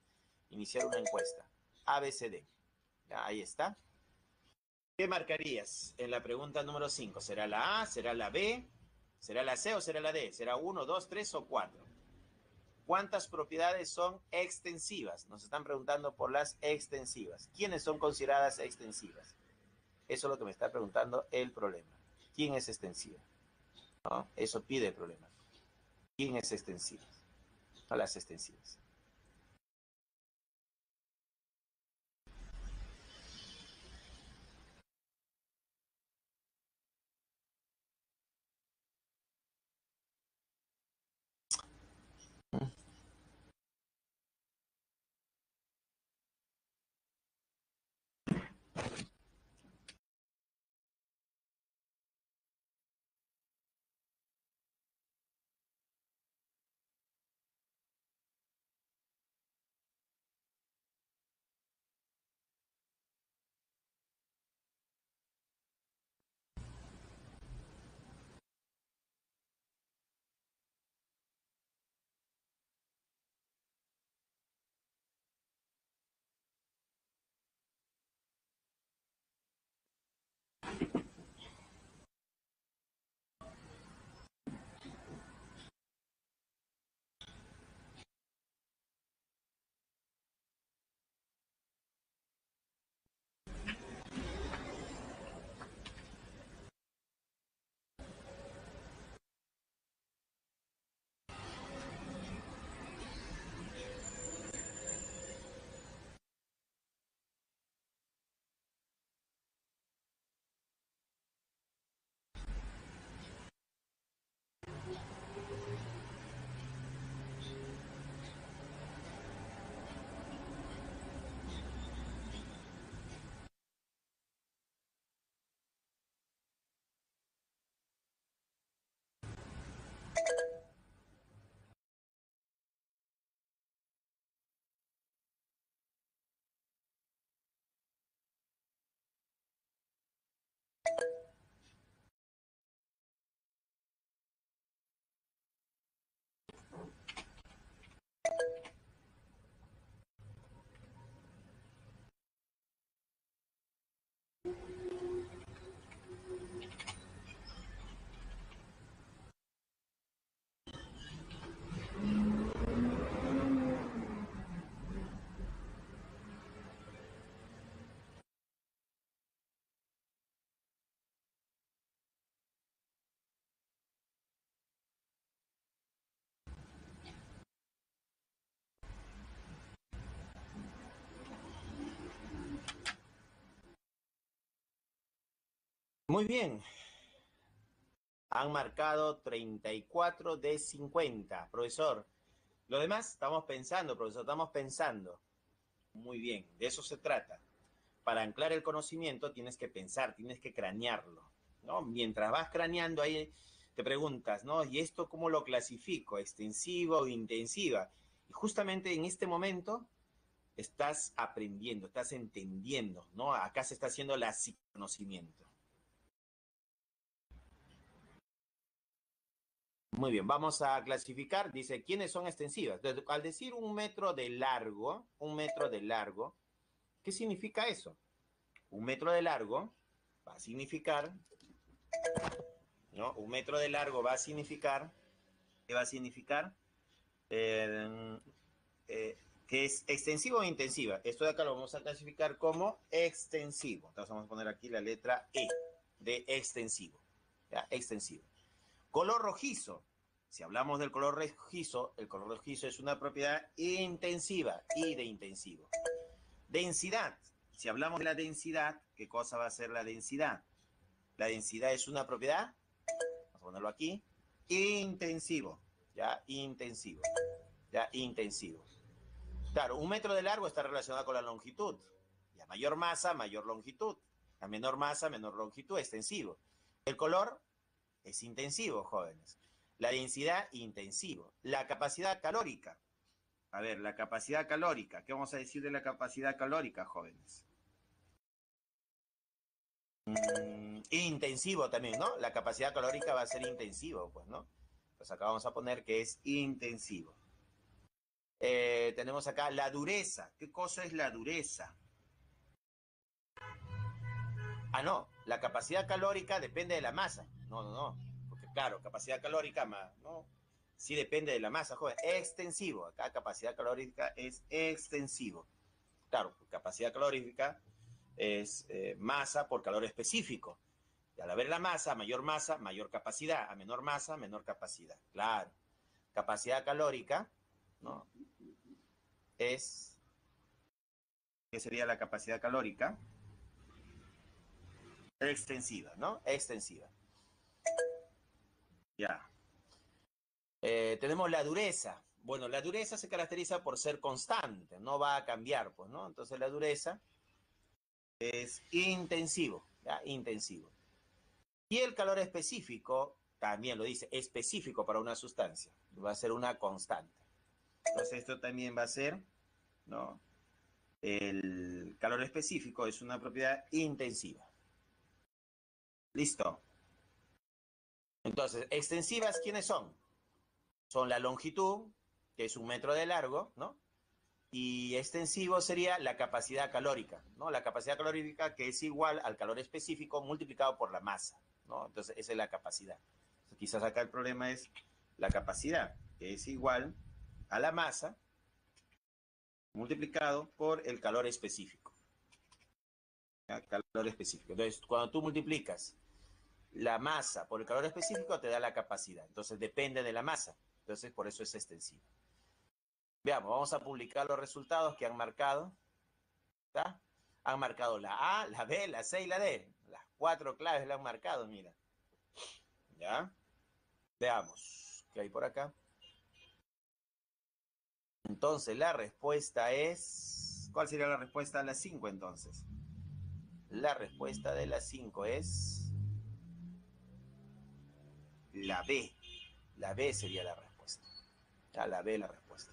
Iniciar una encuesta. A, B, C, D. Ya, ahí está. ¿Qué marcarías en la pregunta número 5? ¿Será la A, será la B, será la C o será la D? ¿Será 1, 2, 3 o 4? ¿Cuántas propiedades son extensivas? Nos están preguntando por las extensivas. ¿Quiénes son consideradas extensivas? Eso es lo que me está preguntando el problema. ¿Quién es extensiva? ¿No? Eso pide el problema. ¿Quién es extensiva? No las extensivas. Muy bien. Han marcado 34 de 50. Profesor, lo demás estamos pensando, profesor, estamos pensando. Muy bien, de eso se trata. Para anclar el conocimiento tienes que pensar, tienes que cranearlo, ¿no? Mientras vas craneando ahí te preguntas, ¿no? ¿Y esto cómo lo clasifico? ¿Extensiva o intensiva? Y justamente en este momento estás aprendiendo, estás entendiendo, ¿no? Acá se está haciendo la conocimiento. Muy bien, vamos a clasificar. Dice, ¿quiénes son extensivas? Entonces, al decir 1 metro de largo, 1 metro de largo, ¿qué significa eso? 1 metro de largo va a significar, ¿no? 1 metro de largo va a significar, ¿qué va a significar? Eh, que es extensivo o intensiva. Esto de acá lo vamos a clasificar como extensivo. Entonces vamos a poner aquí la letra E de extensivo. ¿Ya? Extensivo. Color rojizo. Si hablamos del color rojizo, el color rojizo es una propiedad intensiva y de intensivo. Densidad. Si hablamos de la densidad, ¿qué cosa va a ser la densidad? La densidad es una propiedad, vamos a ponerlo aquí, intensivo. Ya, intensivo. Ya, intensivo. Claro, 1 metro de largo está relacionado con la longitud. Y a mayor masa, mayor longitud. A menor masa, menor longitud, extensivo. El color es intensivo, jóvenes. La densidad, intensivo. La capacidad calórica. A ver, la capacidad calórica. ¿Qué vamos a decir de la capacidad calórica, jóvenes? Intensivo también, ¿no? La capacidad calórica va a ser intensivo, pues, ¿no? Pues acá vamos a poner que es intensivo. Tenemos acá la dureza. ¿Qué cosa es la dureza? Ah, no, la capacidad calórica depende de la masa. No, no, no. Porque claro, capacidad calórica, no. Sí depende de la masa, joven. Extensivo. Acá capacidad calórica es extensivo. Claro, capacidad calórica es masa por calor específico. Y al haber la masa, mayor capacidad. A menor masa, menor capacidad. Claro. Capacidad calórica, ¿no? Es, ¿qué sería la capacidad calórica? Extensiva, ¿no? Extensiva. Ya. Tenemos la dureza. Bueno, la dureza se caracteriza por ser constante, no va a cambiar, pues, ¿no? Entonces la dureza es intensivo, ¿ya? Intensivo. Y el calor específico, también lo dice, específico para una sustancia, va a ser una constante. Entonces esto también va a ser, ¿no? El calor específico es una propiedad intensiva. Listo. Entonces, extensivas, ¿quiénes son? Son la longitud, que es 1 metro de largo, ¿no? Y extensivo sería la capacidad calórica, ¿no? La capacidad calórica que es igual al calor específico multiplicado por la masa, ¿no? Entonces, esa es la capacidad. Entonces, quizás acá el problema es la capacidad, que es igual a la masa multiplicado por el calor específico. ¿Ya? Calor específico. Entonces, cuando tú multiplicas la masa por el calor específico, te da la capacidad. Entonces, depende de la masa. Entonces, por eso es extensivo. Veamos, vamos a publicar los resultados que han marcado. ¿Está? Han marcado la A, la B, la C y la D. Las 4 claves la han marcado, mira. ¿Ya? Veamos qué hay por acá. Entonces, la respuesta es... ¿Cuál sería la respuesta a las 5 entonces? La respuesta de las 5 es... la B. La B sería la respuesta. Ya, la B la respuesta.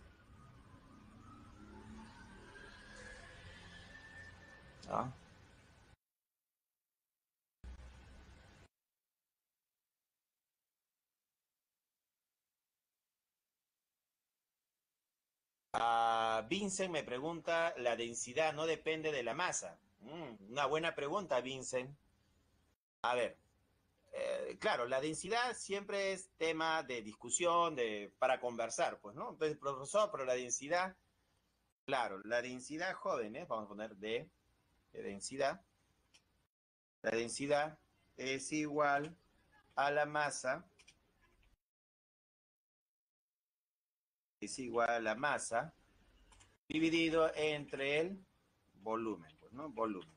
¿Ah? Vincent me pregunta, la densidad no depende de la masa. Una buena pregunta, Vincent. A ver, claro, la densidad siempre es tema de discusión, para conversar, pues, ¿no? Entonces, profesor, pero la densidad, claro, la densidad, jóvenes, vamos a poner de densidad. La densidad es igual a la masa, es igual a la masa dividido entre el volumen, pues, ¿no? Volumen.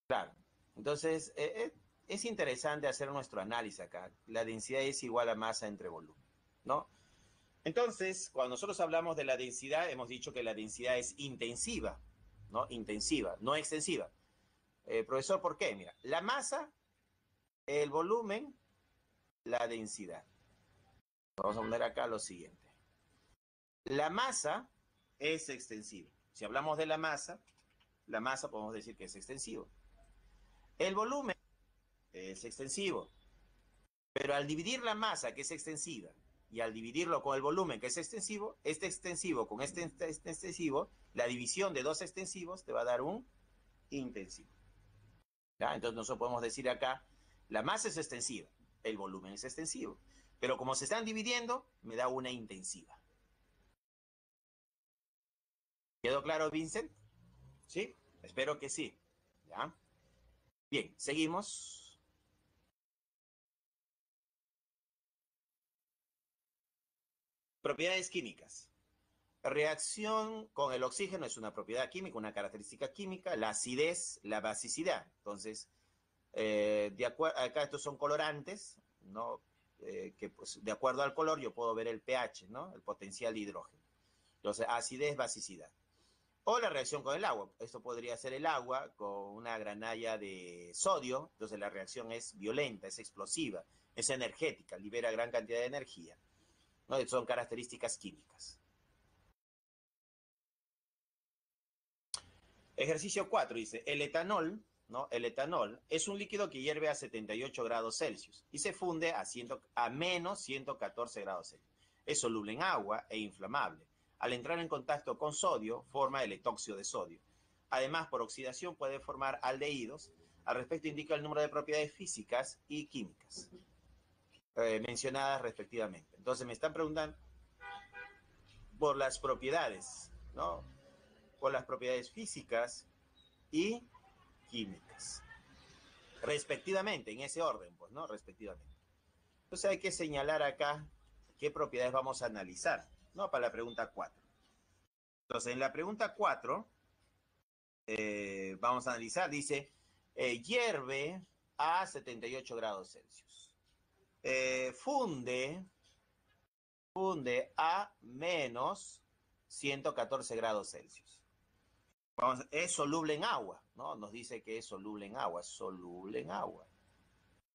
Claro. Entonces, es interesante hacer nuestro análisis acá. La densidad es igual a masa entre volumen, ¿no? Entonces, cuando nosotros hablamos de la densidad, hemos dicho que la densidad es intensiva, ¿no? Intensiva, no extensiva. Profesor, ¿por qué? Mira, la masa, el volumen, la densidad. Vamos a poner acá lo siguiente. La masa es extensiva. Si hablamos de la masa podemos decir que es extensivo. El volumen es extensivo. Pero al dividir la masa, que es extensiva, y al dividirlo con el volumen, que es extensivo, este extensivo con este extensivo, la división de dos extensivos te va a dar un intensivo. ¿Ya? Entonces nosotros podemos decir acá, la masa es extensiva, el volumen es extensivo, pero como se están dividiendo, me da una intensiva. ¿Quedó claro, Vincent? ¿Sí? Espero que sí. ¿Ya? Bien, seguimos. Propiedades químicas. Reacción con el oxígeno es una propiedad química, una característica química. La acidez, la basicidad. Entonces, acá estos son colorantes, ¿no? Que pues, de acuerdo al color yo puedo ver el pH, ¿no? El potencial de hidrógeno. Entonces, acidez, basicidad. O la reacción con el agua. Esto podría ser el agua con una granalla de sodio. Entonces, la reacción es violenta, es explosiva, es energética, libera gran cantidad de energía, ¿no? Son características químicas. Ejercicio 4 dice, el etanol, ¿no? El etanol es un líquido que hierve a 78 grados Celsius y se funde a menos 114 grados Celsius. Es soluble en agua e inflamable. Al entrar en contacto con sodio, forma el etóxido de sodio. Además, por oxidación puede formar aldehídos. Al respecto indica el número de propiedades físicas y químicas mencionadas respectivamente. Entonces me están preguntando por las propiedades, ¿no? Por las propiedades físicas y químicas. Respectivamente, en ese orden, pues, ¿no? Respectivamente. Entonces hay que señalar acá qué propiedades vamos a analizar, ¿no? Para la pregunta 4. Entonces, en la pregunta 4, vamos a analizar, dice, hierve a 78 grados Celsius. Funde a menos 114 grados Celsius. Es soluble en agua, ¿no? Nos dice que es soluble en agua, soluble en agua.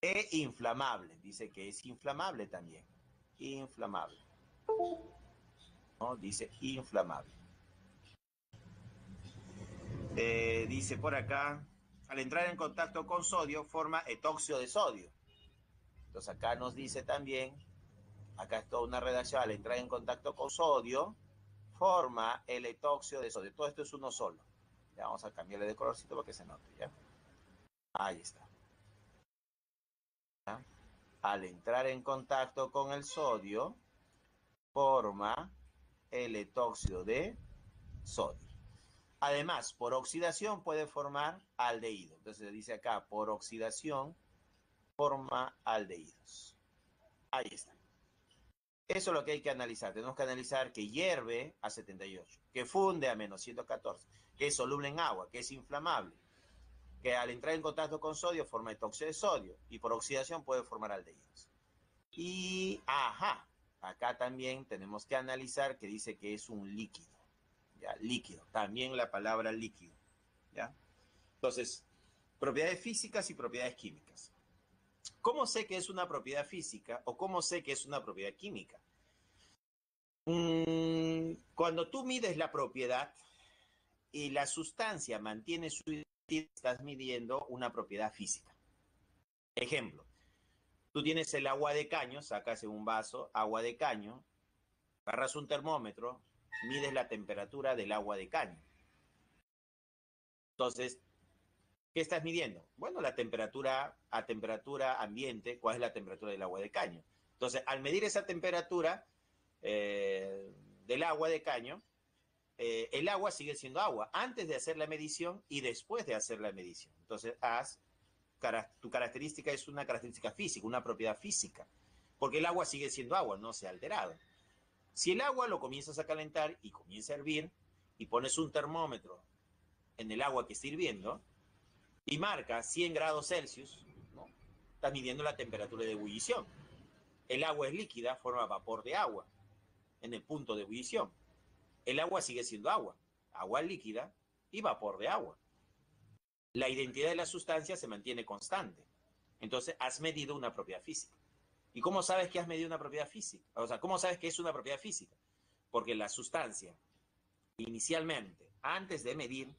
E inflamable, dice que es inflamable también. Inflamable. ¿No? Dice inflamable. Dice por acá, al entrar en contacto con sodio, forma etóxido de sodio. Entonces acá nos dice también, acá es toda una redacción, al entrar en contacto con sodio, forma el etóxido de sodio. Todo esto es uno solo. Ya vamos a cambiarle de colorcito para que se note, ¿ya? Ahí está. ¿Ya? Al entrar en contacto con el sodio, forma el etóxido de sodio. Además, por oxidación puede formar aldehído. Entonces dice acá, por oxidación forma aldehídos. Ahí está. Eso es lo que hay que analizar. Tenemos que analizar que hierve a 78, que funde a menos 114, que es soluble en agua, que es inflamable, que al entrar en contacto con sodio forma etóxido de sodio y por oxidación puede formar aldehídos. Y, acá también tenemos que analizar que dice que es un líquido. ¿Ya? Líquido, también la palabra líquido. ¿Ya? Entonces, propiedades físicas y propiedades químicas. ¿Cómo sé que es una propiedad física o cómo sé que es una propiedad química? Cuando tú mides la propiedad y la sustancia mantiene su identidad, estás midiendo una propiedad física. Ejemplo, tú tienes el agua de caño, sacas en un vaso agua de caño, agarras un termómetro, mides la temperatura del agua de caño. Entonces, ¿qué estás midiendo? Bueno, la temperatura a temperatura ambiente, ¿cuál es la temperatura del agua de caño? Entonces, al medir esa temperatura del agua de caño, el agua sigue siendo agua antes de hacer la medición y después de hacer la medición. Entonces, tu característica es una característica física, una propiedad física, porque el agua sigue siendo agua, no se ha alterado. Si el agua lo comienzas a calentar y comienza a hervir y pones un termómetro en el agua que está hirviendo y marca 100 grados Celsius, ¿no? Estás midiendo la temperatura de ebullición. El agua es líquida, forma vapor de agua en el punto de ebullición. El agua sigue siendo agua, agua líquida y vapor de agua. La identidad de la sustancia se mantiene constante. Entonces, has medido una propiedad física. ¿Y cómo sabes que has medido una propiedad física? O sea, ¿cómo sabes que es una propiedad física? Porque la sustancia, inicialmente, antes de medir,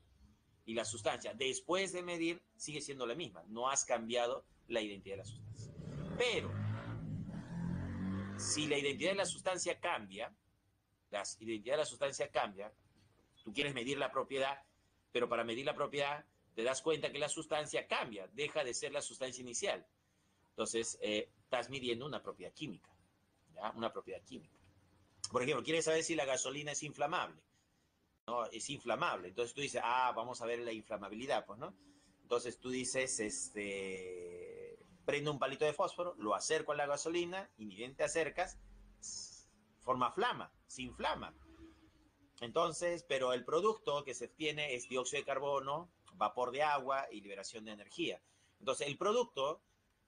y la sustancia, después de medir, sigue siendo la misma. No has cambiado la identidad de la sustancia. Pero, si la identidad de la sustancia cambia, la identidad de la sustancia cambia, tú quieres medir la propiedad, pero para medir la propiedad te das cuenta que la sustancia cambia, deja de ser la sustancia inicial. Entonces, estás midiendo una propiedad química, ¿ya? Una propiedad química. Por ejemplo, quieres saber si la gasolina es inflamable. ¿no? Es inflamable. Entonces tú dices, ah, vamos a ver la inflamabilidad, pues, ¿no? Entonces tú dices, prendo un palito de fósforo, lo acerco a la gasolina y ni bien te acercas, forma flama, se inflama. Entonces, pero el producto que se obtiene es dióxido de carbono, vapor de agua y liberación de energía. Entonces, el producto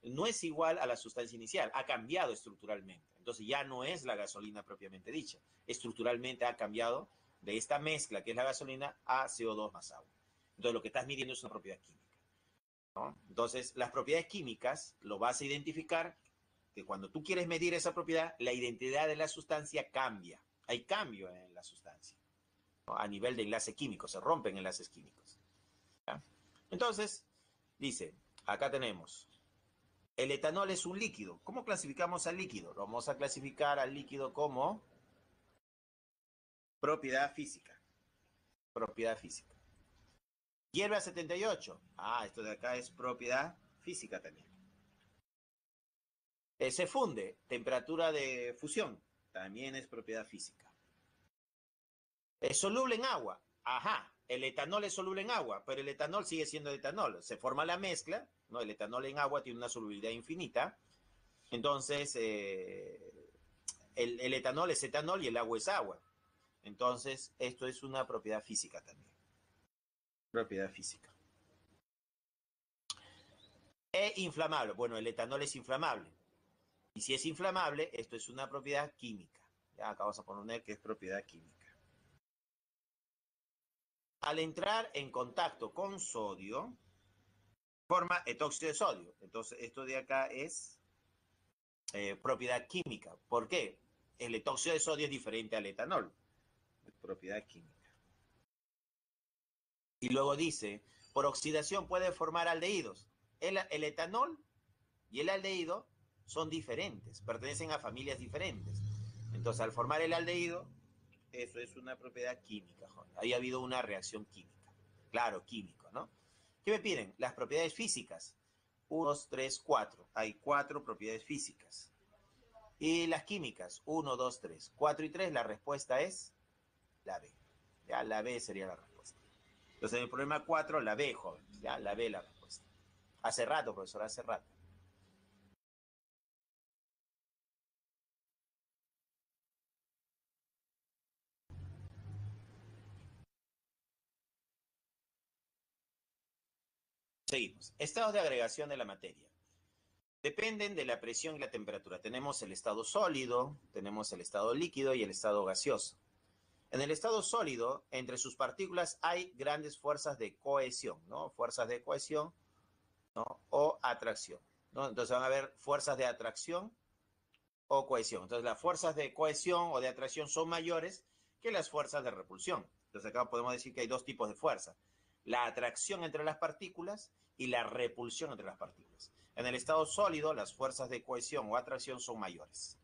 no es igual a la sustancia inicial, ha cambiado estructuralmente. Entonces, ya no es la gasolina propiamente dicha. Estructuralmente ha cambiado de esta mezcla que es la gasolina a CO2 más agua. Entonces, lo que estás midiendo es una propiedad química, ¿no? Entonces, las propiedades químicas lo vas a identificar que cuando tú quieres medir esa propiedad, la identidad de la sustancia cambia. Hay cambio en la sustancia, ¿no? A nivel de enlace químico, se rompen enlaces químicos. ¿Ya? Entonces, dice, acá tenemos, el etanol es un líquido. ¿Cómo clasificamos al líquido? Lo vamos a clasificar al líquido como propiedad física. Propiedad física. Hierve a 78. Ah, esto de acá es propiedad física también. Se funde, temperatura de fusión, también es propiedad física. Es soluble en agua. Ajá, el etanol es soluble en agua, pero el etanol sigue siendo etanol. Se forma la mezcla, ¿no? El etanol en agua tiene una solubilidad infinita. Entonces, el etanol es etanol y el agua es agua. Entonces, esto es una propiedad física también. Propiedad física. E inflamable. Bueno, el etanol es inflamable. Y si es inflamable, esto es una propiedad química. Ya acá vamos a poner que es propiedad química. Al entrar en contacto con sodio, forma etóxido de sodio. Entonces, esto de acá es propiedad química. ¿Por qué? El etóxido de sodio es diferente al etanol. Propiedad química. Y luego dice, por oxidación puede formar aldehídos. El etanol y el aldehído son diferentes, pertenecen a familias diferentes. Entonces, al formar el aldehído, eso es una propiedad química, joder. Ahí ha habido una reacción química. Claro, químico, ¿no? ¿Qué me piden? Las propiedades físicas. 1, 2, 3, 4. Hay 4 propiedades físicas. Y las químicas. 1, 2, 3. 4 y 3, la respuesta es la B. Ya, la B sería la respuesta. Entonces, en el problema 4, la B, joven. Ya, la B la respuesta. Hace rato, profesor, hace rato. Seguimos. Estados de agregación de la materia. Dependen de la presión y la temperatura. Tenemos el estado sólido, tenemos el estado líquido y el estado gaseoso. En el estado sólido, entre sus partículas hay grandes fuerzas de cohesión, ¿no? Fuerzas de cohesión, ¿no? O atracción, ¿no? Entonces van a haber fuerzas de atracción o cohesión. Entonces las fuerzas de cohesión o de atracción son mayores que las fuerzas de repulsión. Entonces acá podemos decir que hay dos tipos de fuerza. La atracción entre las partículas y la repulsión entre las partículas. En el estado sólido, las fuerzas de cohesión o atracción son mayores.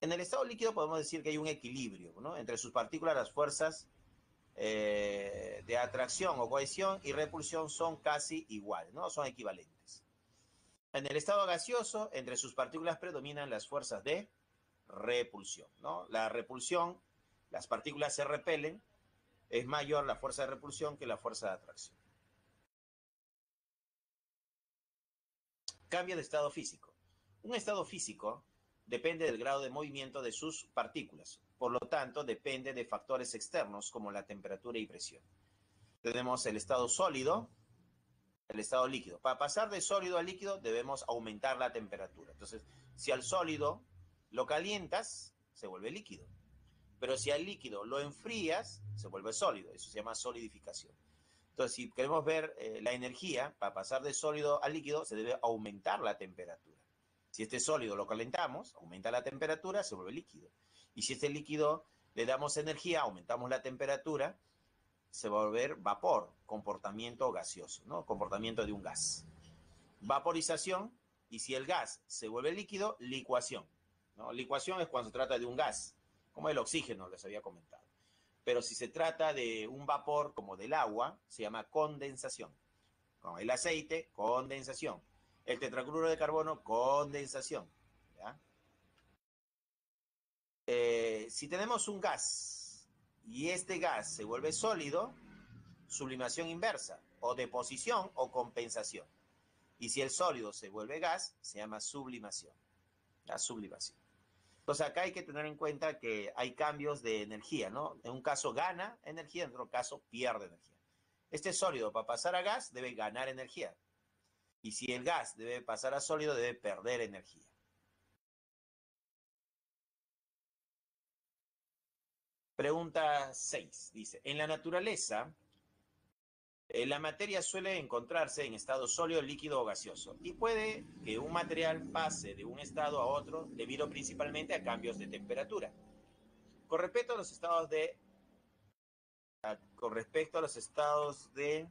En el estado líquido podemos decir que hay un equilibrio, ¿no? Entre sus partículas, las fuerzas de atracción o cohesión y repulsión son casi iguales, ¿no? Son equivalentes. En el estado gaseoso, entre sus partículas predominan las fuerzas de repulsión, ¿no? La repulsión, las partículas se repelen, es mayor la fuerza de repulsión que la fuerza de atracción. Cambio de estado físico. Un estado físico depende del grado de movimiento de sus partículas, por lo tanto depende de factores externos como la temperatura y presión. Tenemos el estado sólido, el estado líquido. Para pasar de sólido a líquido debemos aumentar la temperatura. Entonces, si al sólido lo calientas, se vuelve líquido. Pero si al líquido lo enfrías, se vuelve sólido. Eso se llama solidificación. Entonces, si queremos ver la energía, para pasar de sólido a líquido, se debe aumentar la temperatura. Si este sólido lo calentamos, aumenta la temperatura, se vuelve líquido. Y si este líquido le damos energía, aumentamos la temperatura, se va a volver vapor, comportamiento gaseoso, ¿no? Comportamiento de un gas. Vaporización, y si el gas se vuelve líquido, licuación, ¿no? Licuación es cuando se trata de un gas, como el oxígeno, les había comentado. Pero si se trata de un vapor como del agua, se llama condensación. Con el aceite, condensación. El tetracloruro de carbono, condensación. ¿Ya? Si tenemos un gas y este gas se vuelve sólido, sublimación inversa, o deposición o compensación. Y si el sólido se vuelve gas, se llama sublimación. La sublimación. Entonces acá hay que tener en cuenta que hay cambios de energía, ¿no? En un caso gana energía, en otro caso pierde energía. Este sólido para pasar a gas debe ganar energía. Y si el gas debe pasar a sólido, debe perder energía. Pregunta 6. Dice, en la naturaleza, la materia suele encontrarse en estado sólido, líquido o gaseoso. Y puede que un material pase de un estado a otro debido principalmente a cambios de temperatura. Con respecto a los estados de... Con respecto a los estados de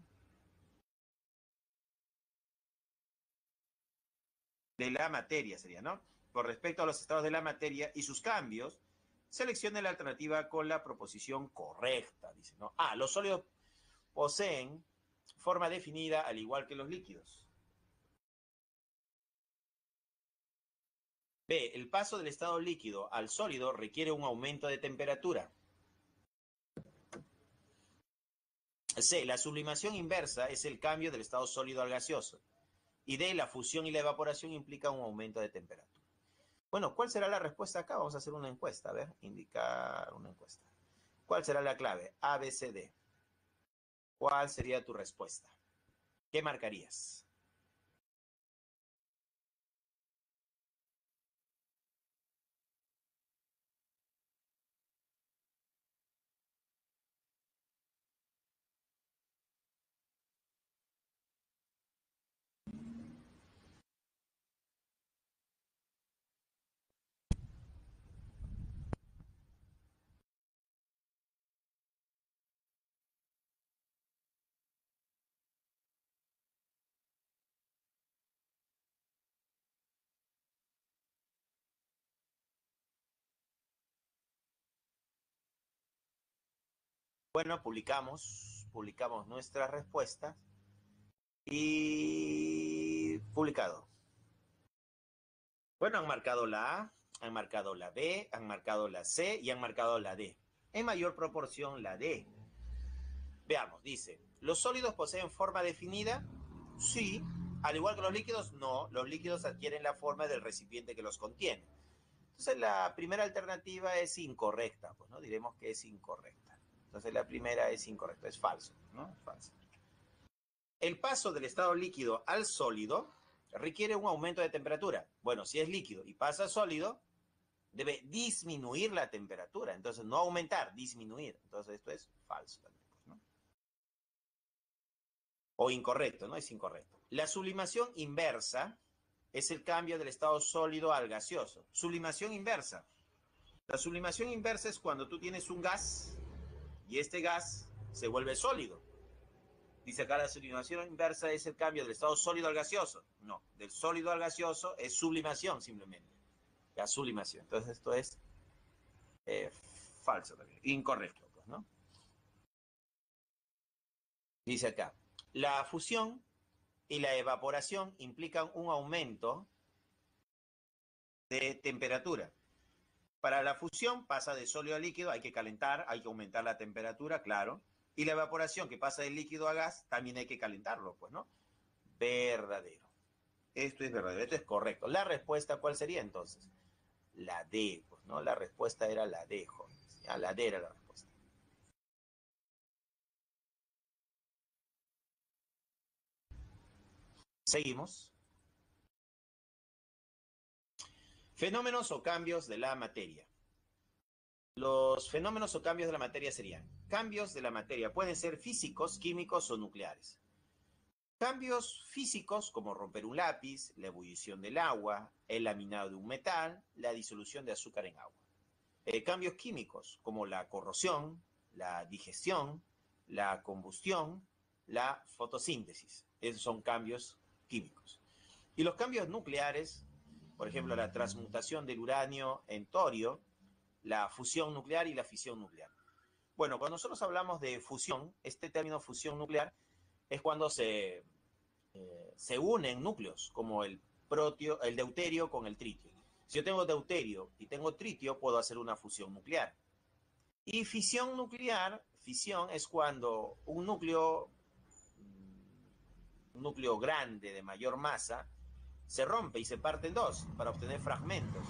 la materia sería, ¿no? Con respecto a los estados de la materia y sus cambios, seleccione la alternativa con la proposición correcta, dice, ¿no? A, los sólidos poseen forma definida al igual que los líquidos. B, el paso del estado líquido al sólido requiere un aumento de temperatura. C, la sublimación inversa es el cambio del estado sólido al gaseoso. Y D, la fusión y la evaporación implican un aumento de temperatura. Bueno, ¿cuál será la respuesta acá? Vamos a hacer una encuesta, a ver, indicar una encuesta. ¿Cuál será la clave? A, B, C, D. ¿Cuál sería tu respuesta? ¿Qué marcarías? Bueno, publicamos nuestras respuestas y publicado. Bueno, han marcado la A, han marcado la B, han marcado la C y han marcado la D. En mayor proporción la D. Veamos, dice, ¿los sólidos poseen forma definida? Sí. Al igual que los líquidos, no. Los líquidos adquieren la forma del recipiente que los contiene. Entonces la primera alternativa es incorrecta, pues, ¿no? Diremos que es incorrecta. Entonces la primera es incorrecta, es falso, ¿no? Es falso. El paso del estado líquido al sólido requiere un aumento de temperatura. Bueno, si es líquido y pasa a sólido, debe disminuir la temperatura. Entonces, no aumentar, disminuir. Entonces, esto es falso también, pues, ¿no? O incorrecto, ¿no? Es incorrecto. La sublimación inversa es el cambio del estado sólido al gaseoso. Sublimación inversa. La sublimación inversa es cuando tú tienes un gas y este gas se vuelve sólido. Dice acá la sublimación inversa es el cambio del estado sólido al gaseoso. No, del sólido al gaseoso es sublimación simplemente. La sublimación. Entonces esto es falso también, incorrecto, pues, ¿no? Dice acá, la fusión y la evaporación implican un aumento de temperatura. Para la fusión pasa de sólido a líquido, hay que calentar, hay que aumentar la temperatura, claro. Y la evaporación que pasa de líquido a gas, también hay que calentarlo, pues, ¿no? Verdadero. Esto es verdadero, esto es correcto. La respuesta, ¿cuál sería entonces? La D, pues, ¿no? La respuesta era la D, jóvenes. Ya, la D era la respuesta. Seguimos. Fenómenos o cambios de la materia. Los fenómenos o cambios de la materia serían cambios de la materia, pueden ser físicos, químicos o nucleares. Cambios físicos como romper un lápiz, la ebullición del agua, el laminado de un metal, la disolución de azúcar en agua. Cambios químicos como la corrosión, la digestión, la combustión, la fotosíntesis. Esos son cambios químicos. Y los cambios nucleares, por ejemplo, la transmutación del uranio en torio, la fusión nuclear y la fisión nuclear. Bueno, cuando nosotros hablamos de fusión, este término fusión nuclear es cuando se unen núcleos, como el deuterio con el tritio. Si yo tengo deuterio y tengo tritio, puedo hacer una fusión nuclear. Y fisión nuclear, fisión es cuando un núcleo grande de mayor masa se rompe y se parte en dos para obtener fragmentos.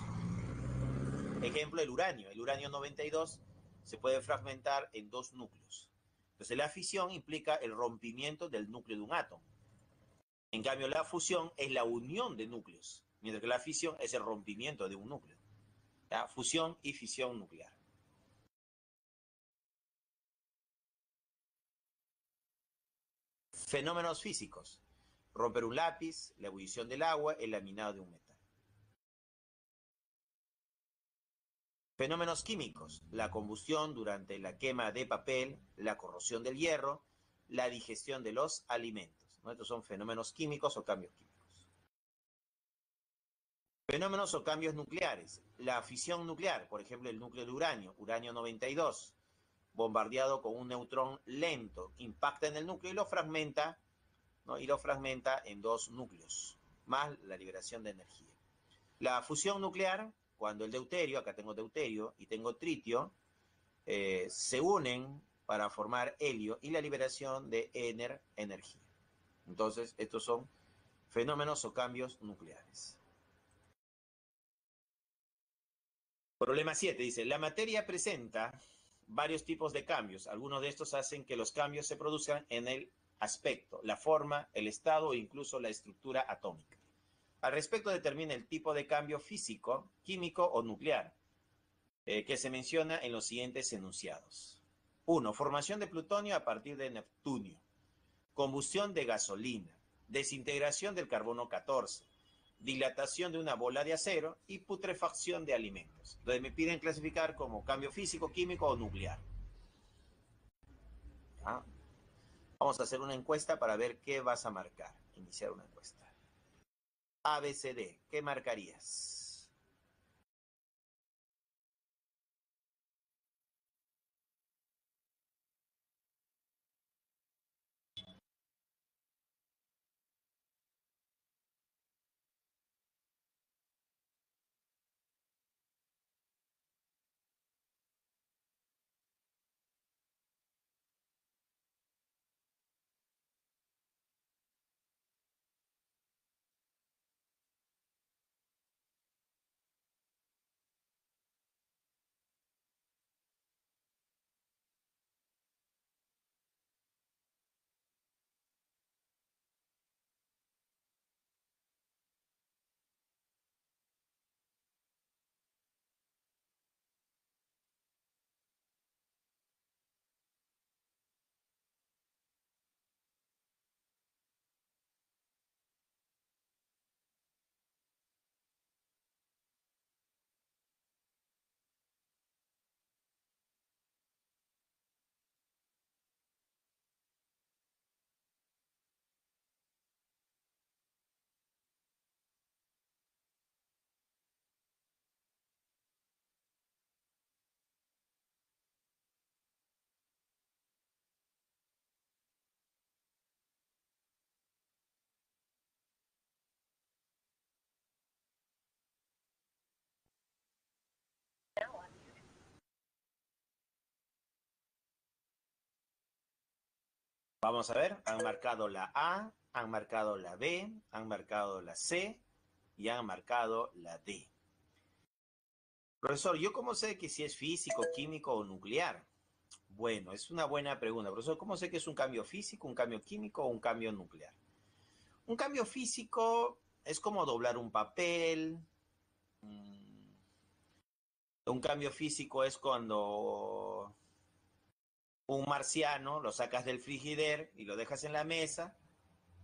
Ejemplo, el uranio 92 se puede fragmentar en dos núcleos. Entonces la fisión implica el rompimiento del núcleo de un átomo. En cambio, la fusión es la unión de núcleos, mientras que la fisión es el rompimiento de un núcleo. ¿Ya? Fusión y fisión nuclear. Fenómenos físicos. Romper un lápiz, la ebullición del agua, el laminado de un metal. Fenómenos químicos. La combustión durante la quema de papel, la corrosión del hierro, la digestión de los alimentos. ¿No? Estos son fenómenos químicos o cambios químicos. Fenómenos o cambios nucleares. La fisión nuclear, por ejemplo, el núcleo de uranio, uranio 92, bombardeado con un neutrón lento, impacta en el núcleo y lo fragmenta, ¿no? Y lo fragmenta en dos núcleos, más la liberación de energía. La fusión nuclear, cuando el deuterio, acá tengo deuterio y tengo tritio, se unen para formar helio y la liberación de energía. Entonces, estos son fenómenos o cambios nucleares. Problema 7 dice, la materia presenta varios tipos de cambios. Algunos de estos hacen que los cambios se produzcan en el aspecto, la forma, el estado o incluso la estructura atómica. Al respecto determina el tipo de cambio físico, químico o nuclear, que se menciona en los siguientes enunciados. 1. Formación de plutonio a partir de neptunio. Combustión de gasolina. Desintegración del carbono 14. Dilatación de una bola de acero y putrefacción de alimentos. Entonces me piden clasificar como cambio físico, químico o nuclear. ¿Ah? Vamos a hacer una encuesta para ver qué vas a marcar. Iniciar una encuesta. A, B, C, D. ¿Qué marcarías? Vamos a ver, han marcado la A, han marcado la B, han marcado la C y han marcado la D. Profesor, ¿yo cómo sé que si es físico, químico o nuclear? Bueno, es una buena pregunta. Profesor, ¿cómo sé que es un cambio físico, un cambio químico o un cambio nuclear? Un cambio físico es como doblar un papel. Un cambio físico es cuando un marciano lo sacas del frigider y lo dejas en la mesa,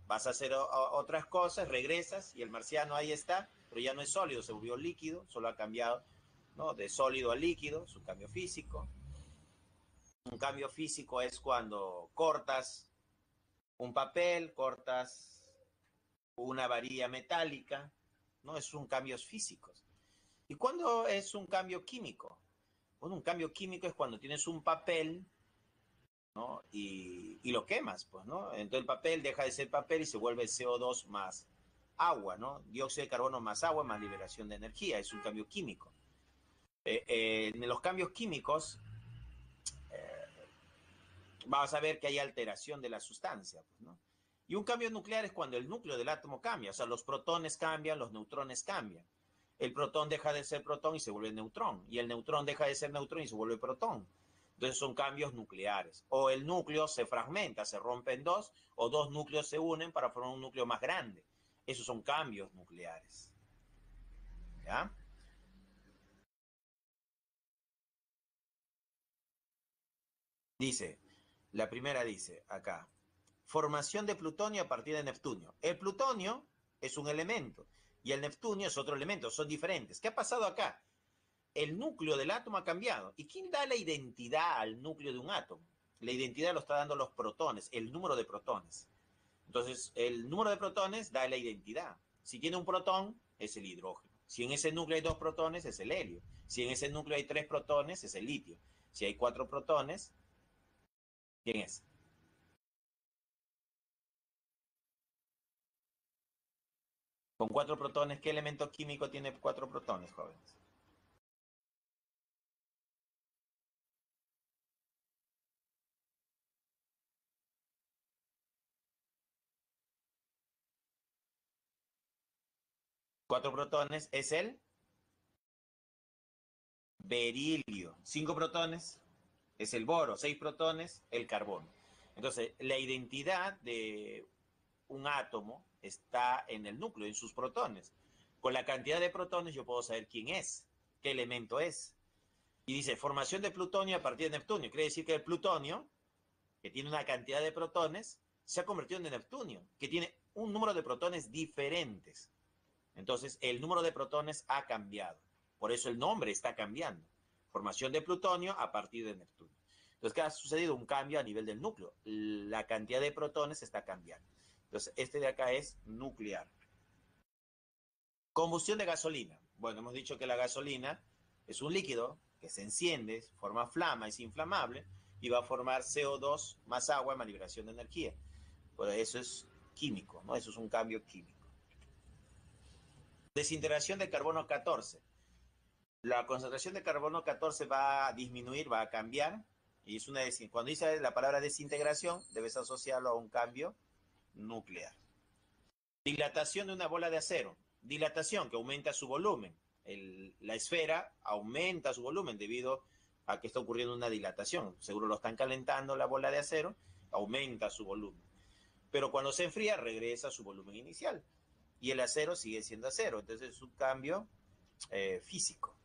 vas a hacer otras cosas, regresas y el marciano ahí está, pero ya no es sólido, se volvió líquido, solo ha cambiado, ¿no? De sólido a líquido, es un cambio físico. Un cambio físico es cuando cortas un papel, cortas una varilla metálica, ¿no? Es un cambios físicos. ¿Y cuándo es un cambio químico? Bueno, un cambio químico es cuando tienes un papel, ¿no? Y lo quemas, pues, ¿no? Entonces el papel deja de ser papel y se vuelve CO2 más agua, ¿no? Dióxido de carbono más agua más liberación de energía, es un cambio químico. En los cambios químicos vas a ver que hay alteración de la sustancia, pues, ¿no? Y un cambio nuclear es cuando el núcleo del átomo cambia, o sea, los protones cambian, los neutrones cambian. El protón deja de ser protón y se vuelve neutrón, y el neutrón deja de ser neutrón y se vuelve protón. Entonces son cambios nucleares. O el núcleo se fragmenta, se rompe en dos, o dos núcleos se unen para formar un núcleo más grande. Esos son cambios nucleares. ¿Ya? Dice, la primera dice acá, formación de plutonio a partir de Neptunio. El plutonio es un elemento y el Neptunio es otro elemento, son diferentes. ¿Qué ha pasado acá? El núcleo del átomo ha cambiado. ¿Y quién da la identidad al núcleo de un átomo? La identidad lo está dando los protones, el número de protones. Entonces, el número de protones da la identidad. Si tiene un protón, es el hidrógeno. Si en ese núcleo hay dos protones, es el helio. Si en ese núcleo hay tres protones, es el litio. Si hay cuatro protones, ¿quién es? Con cuatro protones, ¿qué elemento químico tiene cuatro protones, jóvenes? Cuatro protones es el berilio. Cinco protones es el boro. Seis protones, el carbono. Entonces, la identidad de un átomo está en el núcleo, en sus protones. Con la cantidad de protones yo puedo saber quién es, qué elemento es. Y dice, formación de plutonio a partir de Neptunio. Quiere decir que el plutonio, que tiene una cantidad de protones, se ha convertido en Neptunio, que tiene un número de protones diferentes. Entonces, el número de protones ha cambiado. Por eso el nombre está cambiando. Formación de plutonio a partir de Neptunio. Entonces, ¿qué ha sucedido? Un cambio a nivel del núcleo. La cantidad de protones está cambiando. Entonces, este de acá es nuclear. Combustión de gasolina. Bueno, hemos dicho que la gasolina es un líquido que se enciende, forma flama, es inflamable y va a formar CO2 más agua más liberación de energía. Por eso es químico, ¿no? Eso es un cambio químico. Desintegración de carbono 14. La concentración de carbono 14 va a disminuir, va a cambiar. Y es una cuando dice la palabra desintegración, debes asociarlo a un cambio nuclear. Dilatación de una bola de acero. Dilatación que aumenta su volumen. La esfera aumenta su volumen debido a que está ocurriendo una dilatación. Seguro lo están calentando la bola de acero, aumenta su volumen. Pero cuando se enfría, regresa a su volumen inicial. Y el acero sigue siendo acero. Entonces es un cambio físico.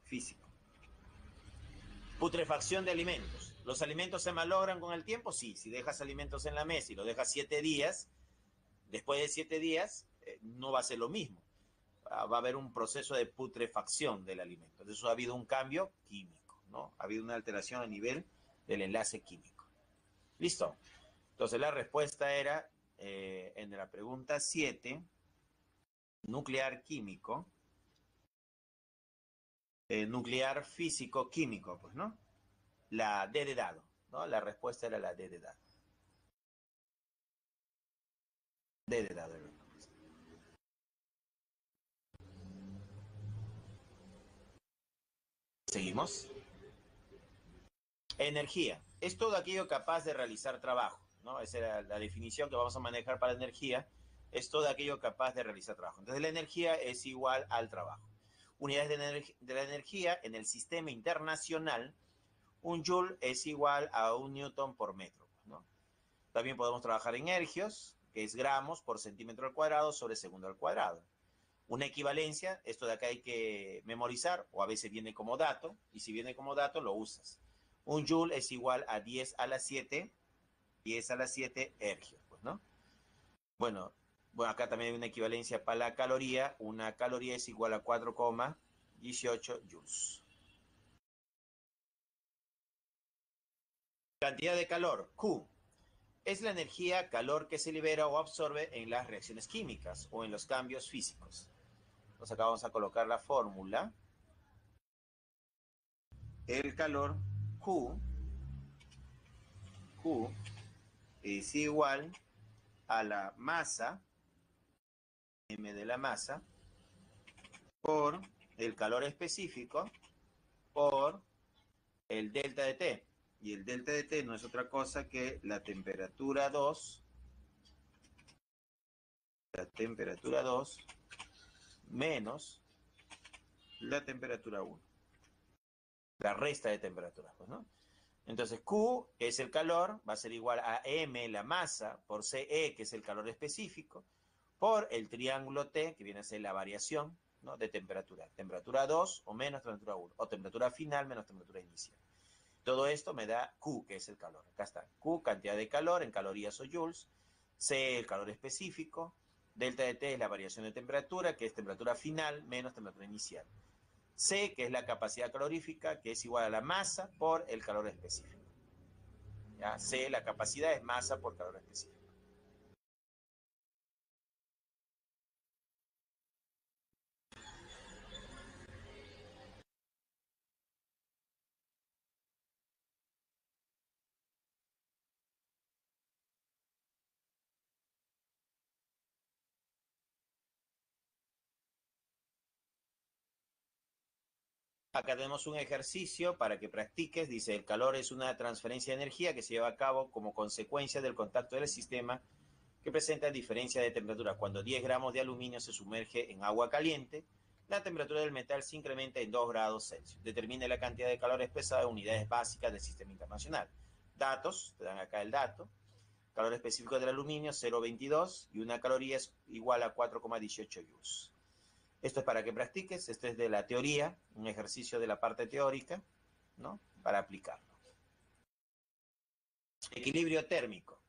Físico. Putrefacción de alimentos. ¿Los alimentos se malogran con el tiempo? Sí. Si dejas alimentos en la mesa y lo dejas 7 días, después de 7 días no va a ser lo mismo. Va a haber un proceso de putrefacción del alimento. Entonces ha habido un cambio químico, ¿no? Ha habido una alteración a nivel del enlace químico. ¿Listo? Entonces la respuesta era, en la pregunta 7, nuclear químico, nuclear físico químico, pues, ¿no? La D de dado, ¿no? La respuesta era la D de dado. D de dado. Seguimos. Energía. Es todo aquello capaz de realizar trabajo, ¿no? Esa era la definición que vamos a manejar para energía. Es todo aquello capaz de realizar trabajo. Entonces la energía es igual al trabajo. Unidades de la energía en el sistema internacional, un joule es igual a un newton por metro, ¿no? También podemos trabajar en ergios, que es gramos por centímetro al cuadrado sobre segundo al cuadrado. Una equivalencia, esto de acá hay que memorizar, o a veces viene como dato, y si viene como dato lo usas. Un joule es igual a 10 a la 7, 10 a la 7 ergios, pues, ¿no? Bueno, bueno, acá también hay una equivalencia para la caloría. Una caloría es igual a 4,18 joules. Cantidad de calor, Q, es la energía, calor que se libera o absorbe en las reacciones químicas o en los cambios físicos. Entonces acá vamos a colocar la fórmula. El calor Q, Q es igual a la masa, m de la masa, por el calor específico, por el delta de T. y el delta de T no es otra cosa que la temperatura 2 menos la temperatura 1. La resta de temperaturas, pues, ¿no? Entonces, Q es el calor, va a ser igual a M, la masa, por CE, que es el calor específico, por el triángulo T, que viene a ser la variación, ¿no?, de temperatura. Temperatura 2 o menos temperatura 1, o temperatura final menos temperatura inicial. Todo esto me da Q, que es el calor. Acá está. Q, cantidad de calor en calorías o joules. C, el calor específico. Delta de T es la variación de temperatura, que es temperatura final menos temperatura inicial. C, que es la capacidad calorífica, que es igual a la masa por el calor específico. ¿Ya? C, la capacidad es masa por calor específico. Acá tenemos un ejercicio para que practiques. Dice, el calor es una transferencia de energía que se lleva a cabo como consecuencia del contacto del sistema que presenta diferencia de temperatura. Cuando 10 gramos de aluminio se sumerge en agua caliente, la temperatura del metal se incrementa en 2 grados Celsius. Determine la cantidad de calor expresada en unidades básicas del sistema internacional. Datos, te dan acá el dato. Calor específico del aluminio, 0,22, y una caloría es igual a 4,18 joules. Esto es para que practiques, esto es de la teoría, un ejercicio de la parte teórica, ¿no?, para aplicarlo. Equilibrio térmico.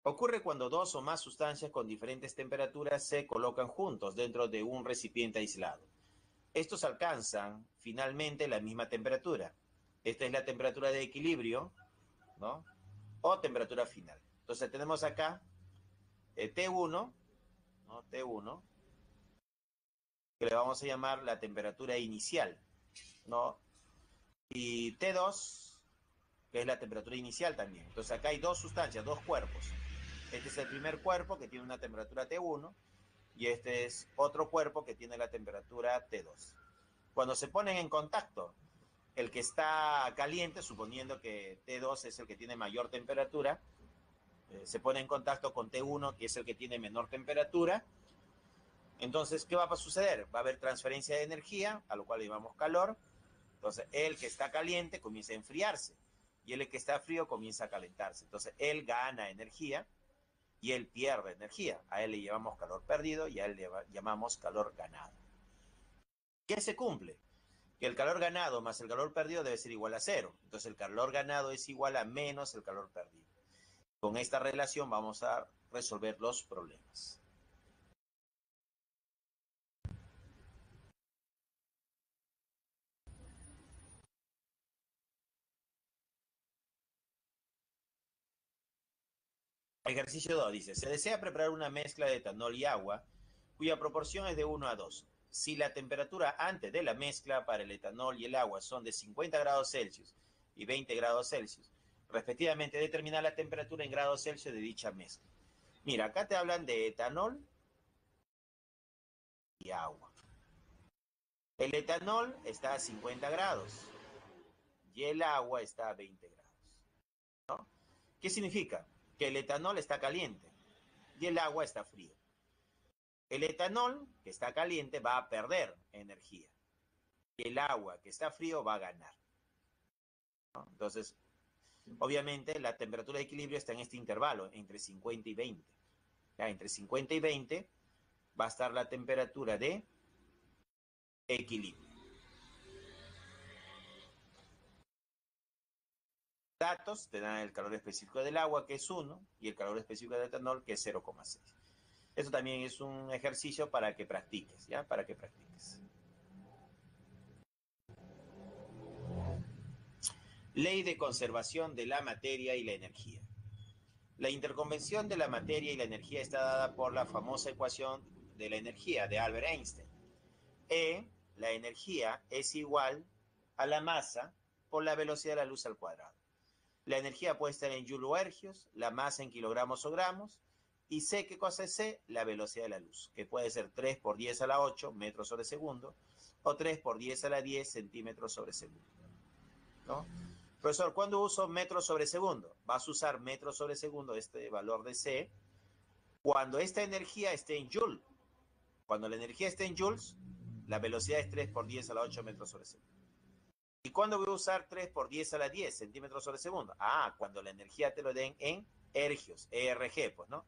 Ocurre cuando dos o más sustancias con diferentes temperaturas se colocan juntos dentro de un recipiente aislado. Estos alcanzan finalmente la misma temperatura. Esta es la temperatura de equilibrio, ¿no?, o temperatura final. Entonces tenemos acá T1, ¿no?, T1, que le vamos a llamar la temperatura inicial, ¿no? Y T2, que es la temperatura inicial también. Entonces acá hay dos sustancias, dos cuerpos. Este es el primer cuerpo que tiene una temperatura T1 y este es otro cuerpo que tiene la temperatura T2. Cuando se ponen en contacto, el que está caliente, suponiendo que T2 es el que tiene mayor temperatura, se pone en contacto con T1, que es el que tiene menor temperatura. Entonces, ¿qué va a suceder? Va a haber transferencia de energía, a lo cual le llamamos calor. Entonces, el que está caliente comienza a enfriarse y el que está frío comienza a calentarse. Entonces, él gana energía y él pierde energía. A él le llamamos calor perdido y a él le llamamos calor ganado. ¿Qué se cumple? Que el calor ganado más el calor perdido debe ser igual a cero. Entonces, el calor ganado es igual a menos el calor perdido. Con esta relación vamos a resolver los problemas. Ejercicio 2 dice, se desea preparar una mezcla de etanol y agua cuya proporción es de 1 a 2. Si la temperatura antes de la mezcla para el etanol y el agua son de 50 grados Celsius y 20 grados Celsius, respectivamente, determina la temperatura en grados Celsius de dicha mezcla. Mira, acá te hablan de etanol y agua. El etanol está a 50 grados y el agua está a 20 grados, ¿no? ¿Qué significa? Que el etanol está caliente y el agua está frío. El etanol, que está caliente, va a perder energía. Y el agua, que está frío, va a ganar, ¿no? Entonces, obviamente, la temperatura de equilibrio está en este intervalo, entre 50 y 20. Ya, entre 50 y 20 va a estar la temperatura de equilibrio. Datos te dan el calor específico del agua, que es 1, y el calor específico del etanol, que es 0,6. Eso también es un ejercicio para que practiques, ¿ya? Para que practiques. Ley de conservación de la materia y la energía. La interconvención de la materia y la energía está dada por la famosa ecuación de la energía de Albert Einstein. E, la energía, es igual a la masa por la velocidad de la luz al cuadrado. La energía puede estar en joule o ergios, la masa en kilogramos o gramos, y C, ¿qué cosa es C? La velocidad de la luz, que puede ser 3 por 10 a la 8 metros sobre segundo, o 3 por 10 a la 10 centímetros sobre segundo, ¿no? Profesor, ¿cuándo uso metros sobre segundo? Vas a usar metros sobre segundo, este valor de C, cuando esta energía esté en Joule. Cuando la energía esté en joules, la velocidad es 3 por 10 a la 8 metros sobre segundo. ¿Y cuándo voy a usar 3 por 10 a la 10 centímetros sobre segundo? Ah, cuando la energía te lo den en ergios, ERG, pues, ¿no?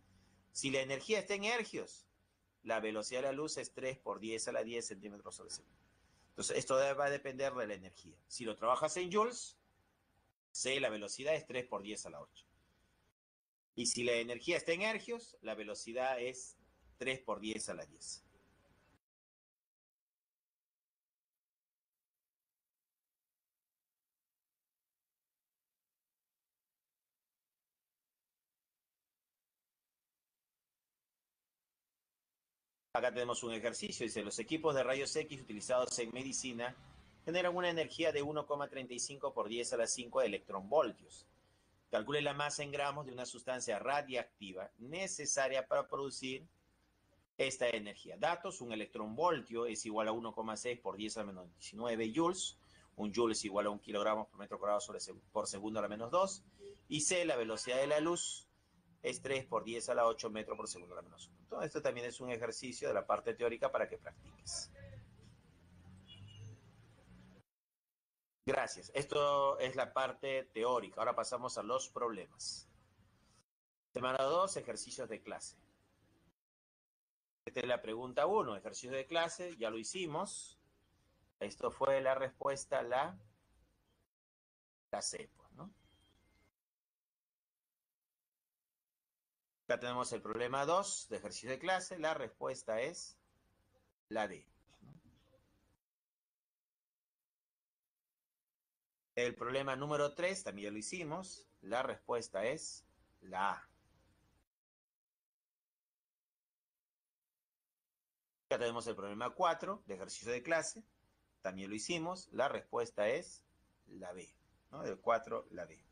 Si la energía está en ergios, la velocidad de la luz es 3 por 10 a la 10 centímetros sobre segundo. Entonces, esto va a depender de la energía. Si lo trabajas en joules, C, la velocidad es 3 por 10 a la 8. Y si la energía está en ergios, la velocidad es 3 por 10 a la 10. Acá tenemos un ejercicio, dice, los equipos de rayos X utilizados en medicina generan una energía de 1,35 por 10 a la 5 electronvoltios. Calcule la masa en gramos de una sustancia radiactiva necesaria para producir esta energía. Datos, un electronvoltio es igual a 1,6 por 10 a la menos 19 joules. Un joule es igual a 1 kilogramo por metro cuadrado por segundo a la menos 2. Y C, la velocidad de la luz, es 3 por 10 a la 8 metros por segundo a la menos 1. Todo esto también es un ejercicio de la parte teórica para que practiques. Gracias. Esto es la parte teórica. Ahora pasamos a los problemas. Semana 2, ejercicios de clase. Esta es la pregunta 1, ejercicio de clase, ya lo hicimos. Esto fue la respuesta, la C, pues, ¿no? Acá tenemos el problema 2 de ejercicio de clase, la respuesta es la D. El problema número 3, también lo hicimos, la respuesta es la A. Acá tenemos el problema 4 de ejercicio de clase, también lo hicimos, la respuesta es la B, ¿no? Del 4, la B.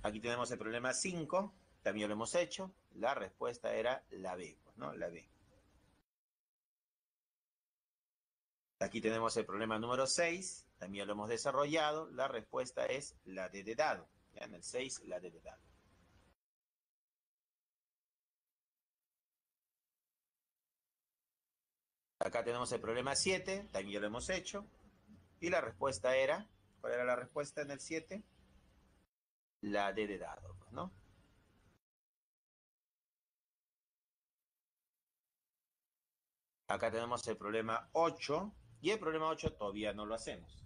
Aquí tenemos el problema 5, también lo hemos hecho, la respuesta era la B, pues, ¿no? La B. Aquí tenemos el problema número 6, también lo hemos desarrollado, la respuesta es la D de dado. ¿Ya? En el 6, la D de dado. Acá tenemos el problema 7, también lo hemos hecho, y la respuesta era, ¿cuál era la respuesta en el 7? La D de dado, pues, ¿no? Acá tenemos el problema 8, y el problema 8 todavía no lo hacemos.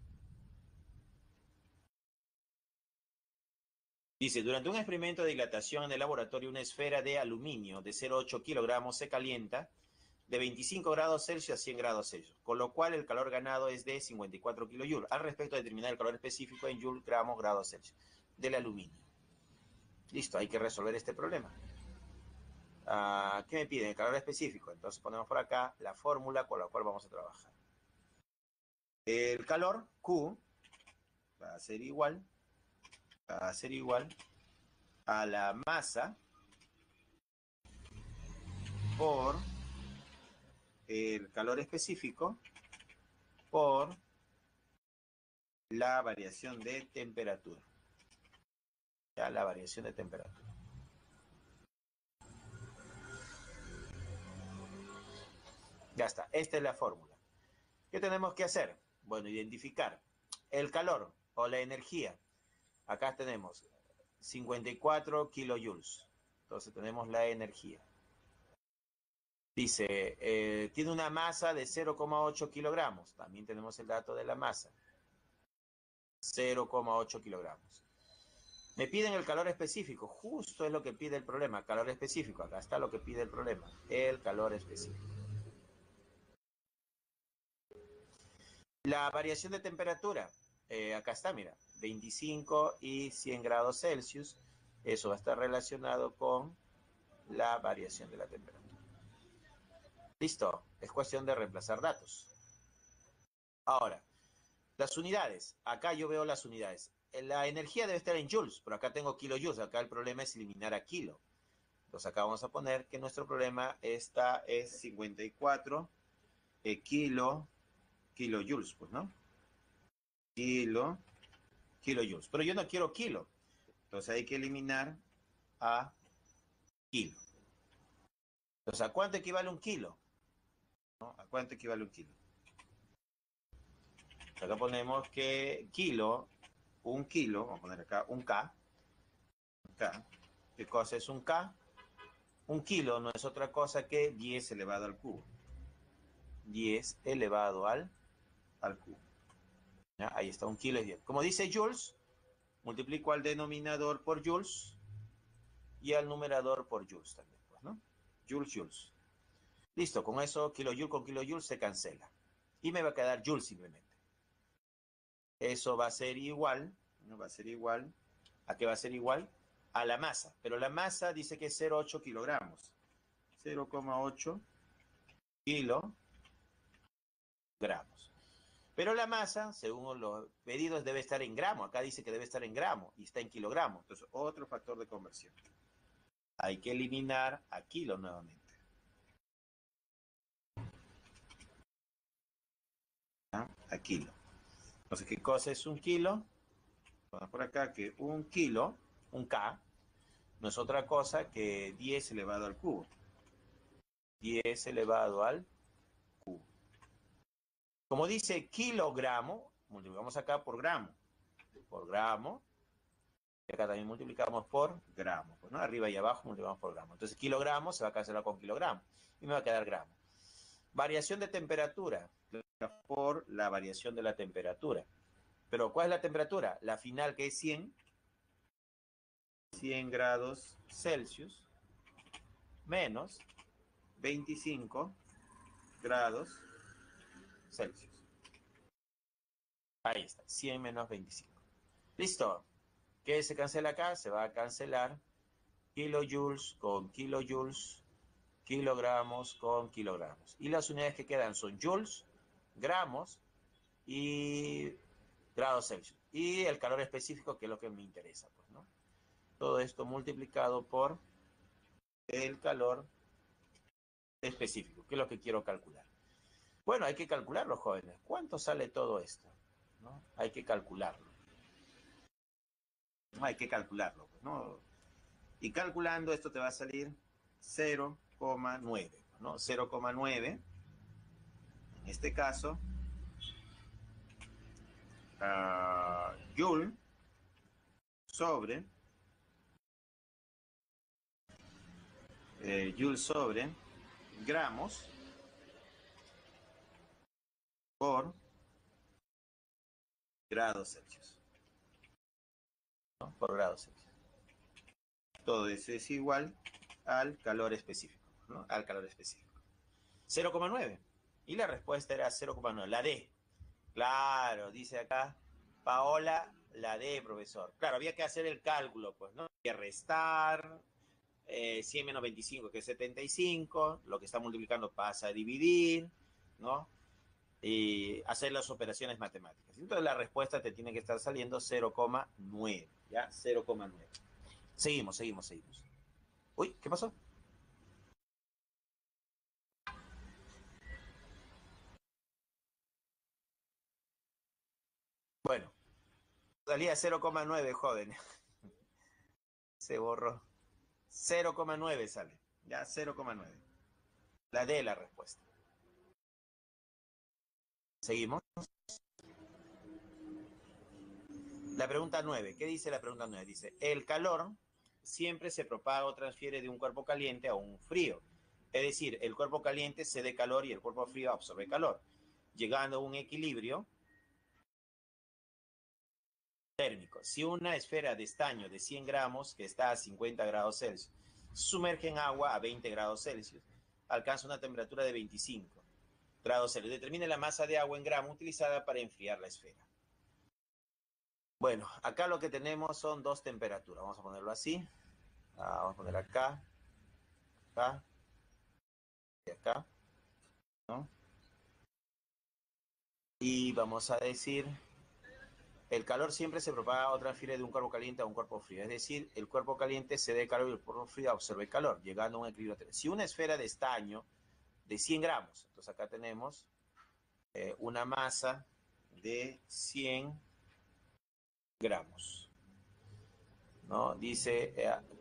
Dice, durante un experimento de dilatación en el laboratorio, una esfera de aluminio de 0,8 kilogramos se calienta de 25 grados Celsius a 100 grados Celsius, con lo cual el calor ganado es de 54 kilojoules. Al respecto, determinar el calor específico en joule, gramos, grados Celsius del aluminio. Listo, hay que resolver este problema. ¿Qué me piden? El calor específico. Entonces ponemos por acá la fórmula con la cual vamos a trabajar. El calor, Q, va a ser igual a la masa por el calor específico por la variación de temperatura. Ya, la variación de temperatura. Ya está, esta es la fórmula. ¿Qué tenemos que hacer? Bueno, identificar el calor o la energía. Acá tenemos 54 kilojoules. Entonces tenemos la energía. Dice, tiene una masa de 0,8 kilogramos. También tenemos el dato de la masa. 0,8 kilogramos. Me piden el calor específico. Justo es lo que pide el problema. Calor específico. Acá está lo que pide el problema. El calor específico. La variación de temperatura. Acá está, mira. 25 y 100 grados Celsius. Eso va a estar relacionado con la variación de la temperatura. Listo. Es cuestión de reemplazar datos. Ahora, las unidades. Acá yo veo las unidades. La energía debe estar en joules, pero acá tengo kilojoules. Acá el problema es eliminar a kilo. Entonces acá vamos a poner que nuestro problema es 54 kilojoules, pues, ¿no? kilojoules. Pero yo no quiero kilo. Entonces hay que eliminar a kilo. Entonces, ¿a cuánto equivale un kilo? ¿No? ¿A cuánto equivale un kilo? Acá ponemos que un kilo, vamos a poner acá un K. ¿Qué cosa es un K? Un kilo no es otra cosa que 10 elevado al cubo. 10 elevado al cubo. ¿Ya? Ahí está, un kilo es 10. Como dice joules, multiplico al denominador por joules y al numerador por joules también, pues, ¿no? Joules. Listo, con eso kilojoule con kilojoule se cancela. Y me va a quedar joule simplemente. Eso va a ser igual, ¿no? Va a ser igual, ¿a qué va a ser igual? A la masa. Pero la masa dice que es 0,8 kilogramos. 0,8 kilogramos. Pero la masa, según los pedidos, debe estar en gramo. Acá dice que debe estar en gramo y está en kilogramos. Entonces, otro factor de conversión. Hay que eliminar a kilo nuevamente. ¿Ah? A kilo. Entonces, ¿qué cosa es un kilo? Vamos por acá que un kilo, un K, no es otra cosa que 10 elevado al cubo. 10 elevado al cubo. Como dice kilogramo, multiplicamos acá por gramo. Por gramo. Y acá también multiplicamos por gramo. Pues, ¿no? Arriba y abajo multiplicamos por gramo. Entonces, kilogramo se va a cancelar con kilogramo. Y me va a quedar gramo. Variación de temperatura. Por la variación de la temperatura. Pero, ¿cuál es la temperatura? La final, que es 100 grados Celsius menos 25 grados Celsius. Ahí está, 100 menos 25. Listo. ¿Qué se cancela acá? Se va a cancelar kilojoules con kilojoules, kilogramos con kilogramos. Y las unidades que quedan son joules, gramos y grados Celsius. Y el calor específico, que es lo que me interesa, pues, ¿no? Todo esto multiplicado por el calor específico, que es lo que quiero calcular. Bueno, hay que calcularlo, jóvenes. ¿Cuánto sale todo esto? ¿No? Hay que calcularlo. No hay que calcularlo, ¿no? Y calculando esto te va a salir 0,9, ¿no? 0,9, en este caso, joule sobre gramos por grados Celsius, ¿no? Por grados Celsius. Todo eso es igual al calor específico, ¿no? Al calor específico. 0,9. Y la respuesta era 0,9. La D. Claro, dice acá Paola, la D, profesor. Claro, había que hacer el cálculo, pues, ¿no? Hay que restar 100 menos 25, que es 75. Lo que está multiplicando pasa a dividir, ¿no? Y hacer las operaciones matemáticas. Entonces la respuesta te tiene que estar saliendo 0,9, ¿ya? 0,9. Seguimos. Uy, ¿qué pasó? Bueno, salía 0,9, joven. Se borró. 0,9 sale. Ya, 0,9. La D la respuesta. Seguimos. La pregunta 9. ¿Qué dice la pregunta 9? Dice, el calor siempre se propaga o transfiere de un cuerpo caliente a un frío. Es decir, el cuerpo caliente cede calor y el cuerpo frío absorbe calor, llegando a un equilibrio térmico. Si una esfera de estaño de 100 gramos, que está a 50 grados Celsius, sumerge en agua a 20 grados Celsius, alcanza una temperatura de 25 grados Celsius. Determine la masa de agua en gramo utilizada para enfriar la esfera. Bueno, acá lo que tenemos son dos temperaturas. Vamos a ponerlo así. Vamos a poner acá, acá y acá, ¿no? Y vamos a decir, el calor siempre se propaga o transfiere de un cuerpo caliente a un cuerpo frío. Es decir, el cuerpo caliente cede calor y el cuerpo frío absorbe calor, llegando a un equilibrio. Si una esfera de estaño de 100 gramos, entonces acá tenemos una masa de 100 gramos, ¿no? Dice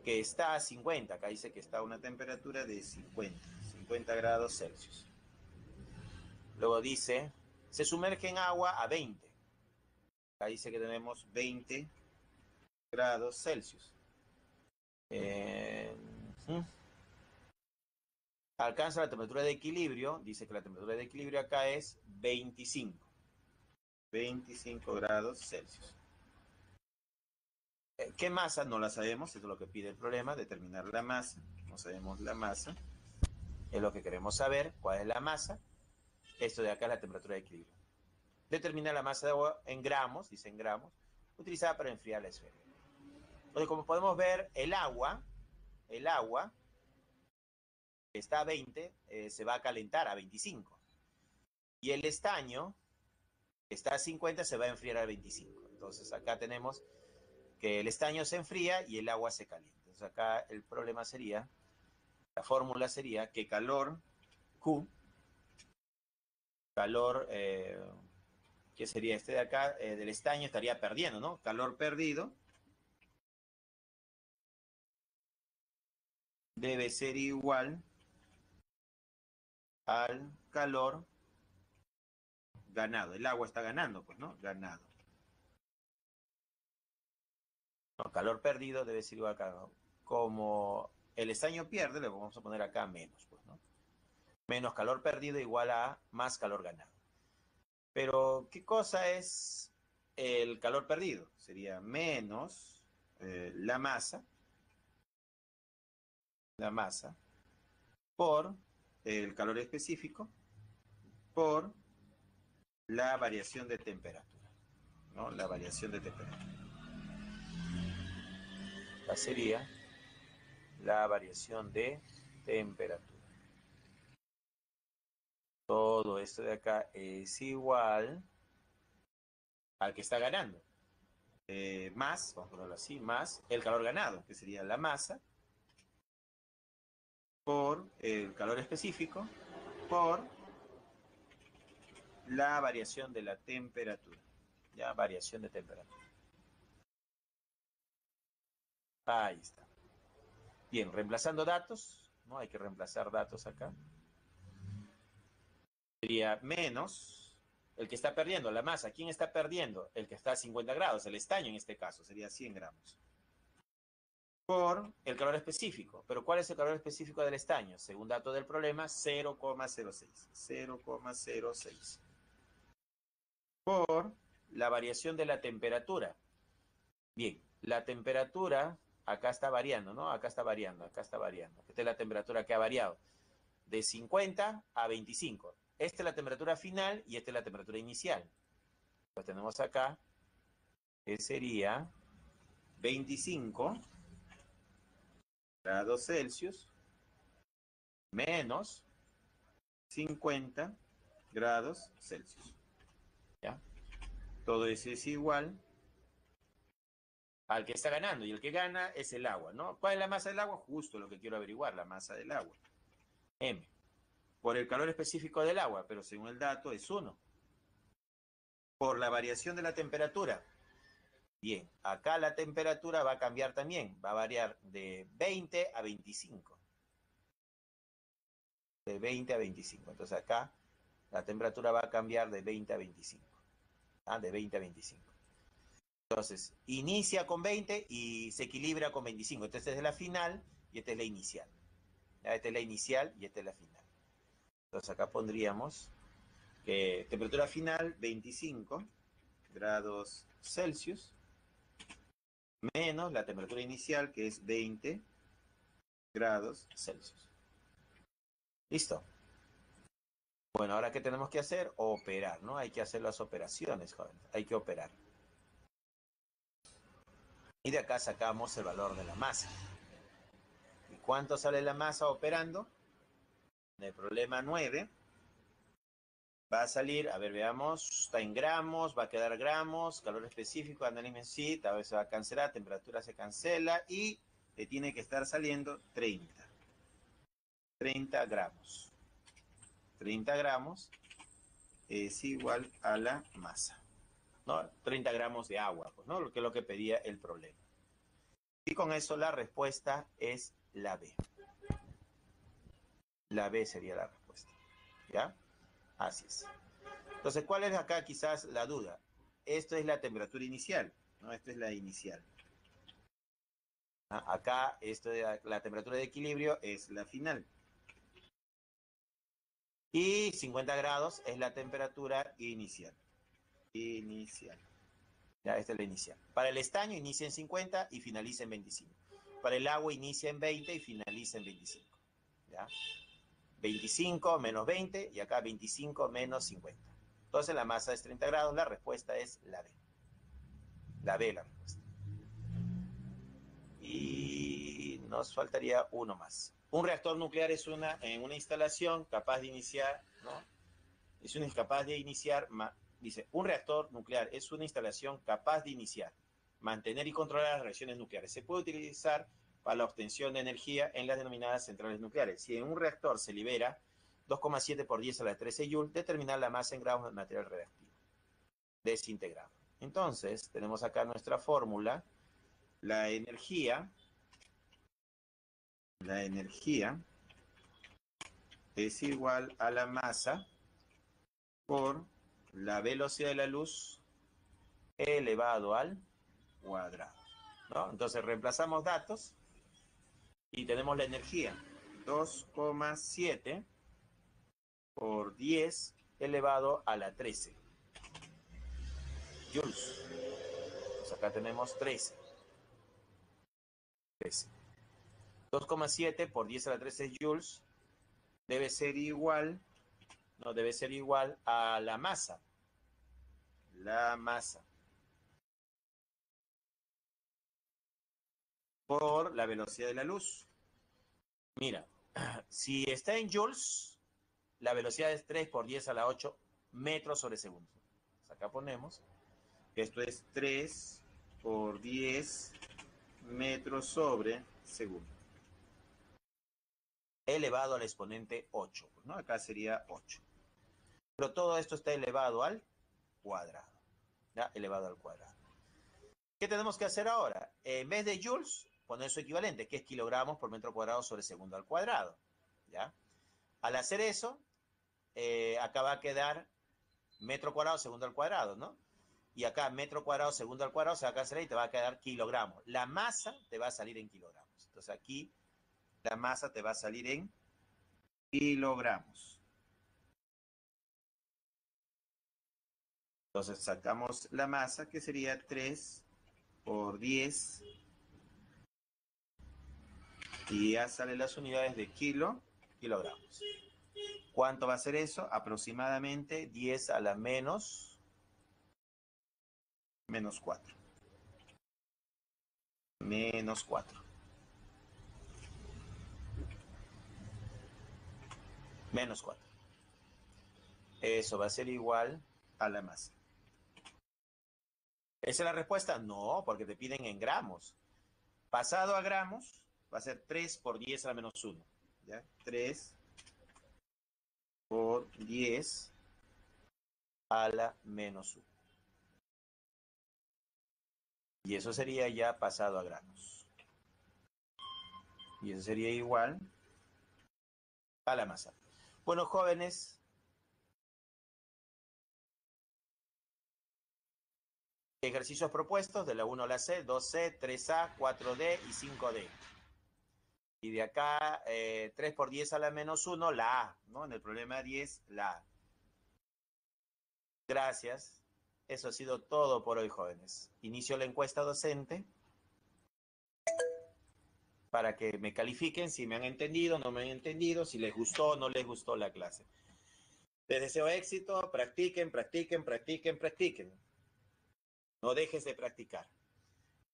que está a 50, acá dice que está a una temperatura de 50 grados Celsius. Luego dice, se sumerge en agua a 20. Acá dice que tenemos 20 grados Celsius. Alcanza la temperatura de equilibrio, dice que la temperatura de equilibrio acá es 25 grados Celsius. ¿Qué masa? No la sabemos, eso es lo que pide el problema, determinar la masa. No sabemos la masa, es lo que queremos saber, cuál es la masa. Esto de acá es la temperatura de equilibrio. Determinar la masa de agua en gramos, dice en gramos, utilizada para enfriar la esfera. Entonces, como podemos ver, el agua que está a 20, se va a calentar a 25. Y el estaño, que está a 50, se va a enfriar a 25. Entonces, acá tenemos que el estaño se enfría y el agua se calienta. Entonces, acá el problema sería, la fórmula sería que calor Q, calor, ¿qué sería este de acá? Del estaño estaría perdiendo, ¿no? Calor perdido debe ser igual al calor ganado. El agua está ganando, pues, ¿no? Ganado. No, calor perdido debe ser igual a calor. Como el estaño pierde, le vamos a poner acá menos, pues, ¿no? Menos calor perdido igual a más calor ganado. Pero, ¿qué cosa es el calor perdido? Sería menos la masa por el calor específico por la variación de temperatura, ¿no? La variación de temperatura. Esta sería la variación de temperatura. Todo esto de acá es igual al que está ganando. Más, vamos a ponerlo así, más el calor ganado, que sería la masa, por el calor específico, por la variación de la temperatura. Ya, variación de temperatura. Ahí está. Bien, reemplazando datos, ¿no? Hay que reemplazar datos acá. Sería menos el que está perdiendo, la masa. ¿Quién está perdiendo? El que está a 50 grados, el estaño en este caso, sería 100 gramos. Por el calor específico. ¿Pero cuál es el calor específico del estaño? Según dato del problema, 0,06. 0,06. Por la variación de la temperatura. Bien, la temperatura acá está variando, ¿no? Acá está variando. Esta es la temperatura que ha variado. De 50 a 25. Esta es la temperatura final y esta es la temperatura inicial. Pues tenemos acá que sería 25 grados Celsius menos 50 grados Celsius. ¿Ya? Todo eso es igual al que está ganando, y el que gana es el agua, ¿no? ¿Cuál es la masa del agua? Justo lo que quiero averiguar, la masa del agua. M. Por el calor específico del agua, pero según el dato es 1. Por la variación de la temperatura. Bien, acá la temperatura va a cambiar también, va a variar de 20 a 25. De 20 a 25. Entonces acá la temperatura va a cambiar de 20 a 25. De 20 a 25. Entonces, inicia con 20 y se equilibra con 25. Entonces, esta es la final y esta es la inicial. Esta es la inicial y esta es la final. Entonces, acá pondríamos que temperatura final 25 grados Celsius menos la temperatura inicial, que es 20 grados Celsius. ¿Listo? Bueno, ahora ¿qué tenemos que hacer? Operar, ¿no? Hay que hacer las operaciones, jóvenes. Hay que operar. Y de acá sacamos el valor de la masa. ¿Y cuánto sale la masa operando? En el problema 9 va a salir, a ver, veamos, está en gramos, va a quedar gramos, calor específico, análisis sí, tal vez se va a cancelar, temperatura se cancela y le tiene que estar saliendo 30. 30 gramos. 30 gramos es igual a la masa. ¿no? 30 gramos de agua, pues, ¿no? Lo que pedía el problema. Y con eso la respuesta es la B. La B sería la respuesta, ¿ya? Así es. Entonces, ¿cuál es acá quizás la duda? Esto es la temperatura inicial, ¿no? Esto es la inicial. Acá, esto de la temperatura de equilibrio es la final. Y 50 grados es la temperatura inicial. Inicial. Ya, esta es la inicial. Para el estaño inicia en 50 y finaliza en 25. Para el agua inicia en 20 y finaliza en 25. ¿Ya? 25 menos 20 y acá 25 menos 50. Entonces la masa es 30 grados, la respuesta es la B. La B la respuesta. Y nos faltaría uno más. Un reactor nuclear es una instalación capaz de iniciar, ¿no? Es una capaz de iniciar, dice, un reactor nuclear es una instalación capaz de iniciar, mantener y controlar las reacciones nucleares. Se puede utilizar para la obtención de energía en las denominadas centrales nucleares. Si en un reactor se libera 2,7 por 10 a la 13 joules, determinar la masa en gramos de material reactivo desintegrado. Entonces, tenemos acá nuestra fórmula. La energía es igual a la masa por la velocidad de la luz elevado al cuadrado, ¿no? Entonces reemplazamos datos y tenemos la energía 2,7 por 10 elevado a la 13 joules. Pues acá tenemos 13. 2,7 por 10 a la 13 joules debe ser igual, no, debe ser igual a la masa. La masa por la velocidad de la luz. Mira, si está en joules, la velocidad es 3 por 10 a la 8 metros sobre segundo. Pues acá ponemos que esto es 3 por 10 metros sobre segundo. Elevado al exponente 8, ¿no? Acá sería 8. Pero todo esto está elevado al cuadrado. ¿Ya? Elevado al cuadrado. ¿Qué tenemos que hacer ahora? En vez de joules, poner su equivalente, que es kilogramos por metro cuadrado sobre segundo al cuadrado. ¿Ya? Al hacer eso, acá va a quedar metro cuadrado segundo al cuadrado, ¿no? Y acá metro cuadrado segundo al cuadrado se va a cancelar y te va a quedar kilogramos. La masa te va a salir en kilogramos. Entonces aquí la masa te va a salir en kilogramos. Entonces sacamos la masa, que sería 3 por 10. Y ya salen las unidades de kilogramos. ¿Cuánto va a ser eso? Aproximadamente 10 a la menos 4. Menos 4. Menos 4. Eso va a ser igual a la masa. ¿Esa es la respuesta? No, porque te piden en gramos. Pasado a gramos, va a ser 3 por 10 a la menos 1. ¿Ya? 3 por 10 a la menos 1. Y eso sería ya pasado a gramos. Y eso sería igual a la masa. Bueno, jóvenes, ejercicios propuestos de la 1 a la C, 2C, 3A, 4D y 5D. Y de acá, 3 por 10 a la menos 1, la A, ¿no? En el problema 10, la A. Gracias. Eso ha sido todo por hoy, jóvenes. Inicio la encuesta docente para que me califiquen si me han entendido, no me han entendido, si les gustó o no les gustó la clase. Les deseo éxito, practiquen, practiquen, practiquen, practiquen. No dejes de practicar.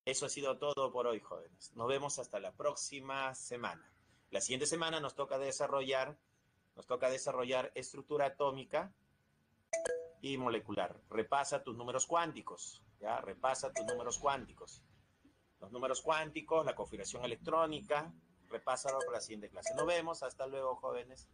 Eso ha sido todo por hoy, jóvenes. Nos vemos hasta la próxima semana. La siguiente semana nos toca desarrollar estructura atómica y molecular. Repasa tus números cuánticos, ¿ya? Repasa tus números cuánticos. Los números cuánticos, la configuración electrónica, repásalo para la siguiente clase. Nos vemos, hasta luego, jóvenes.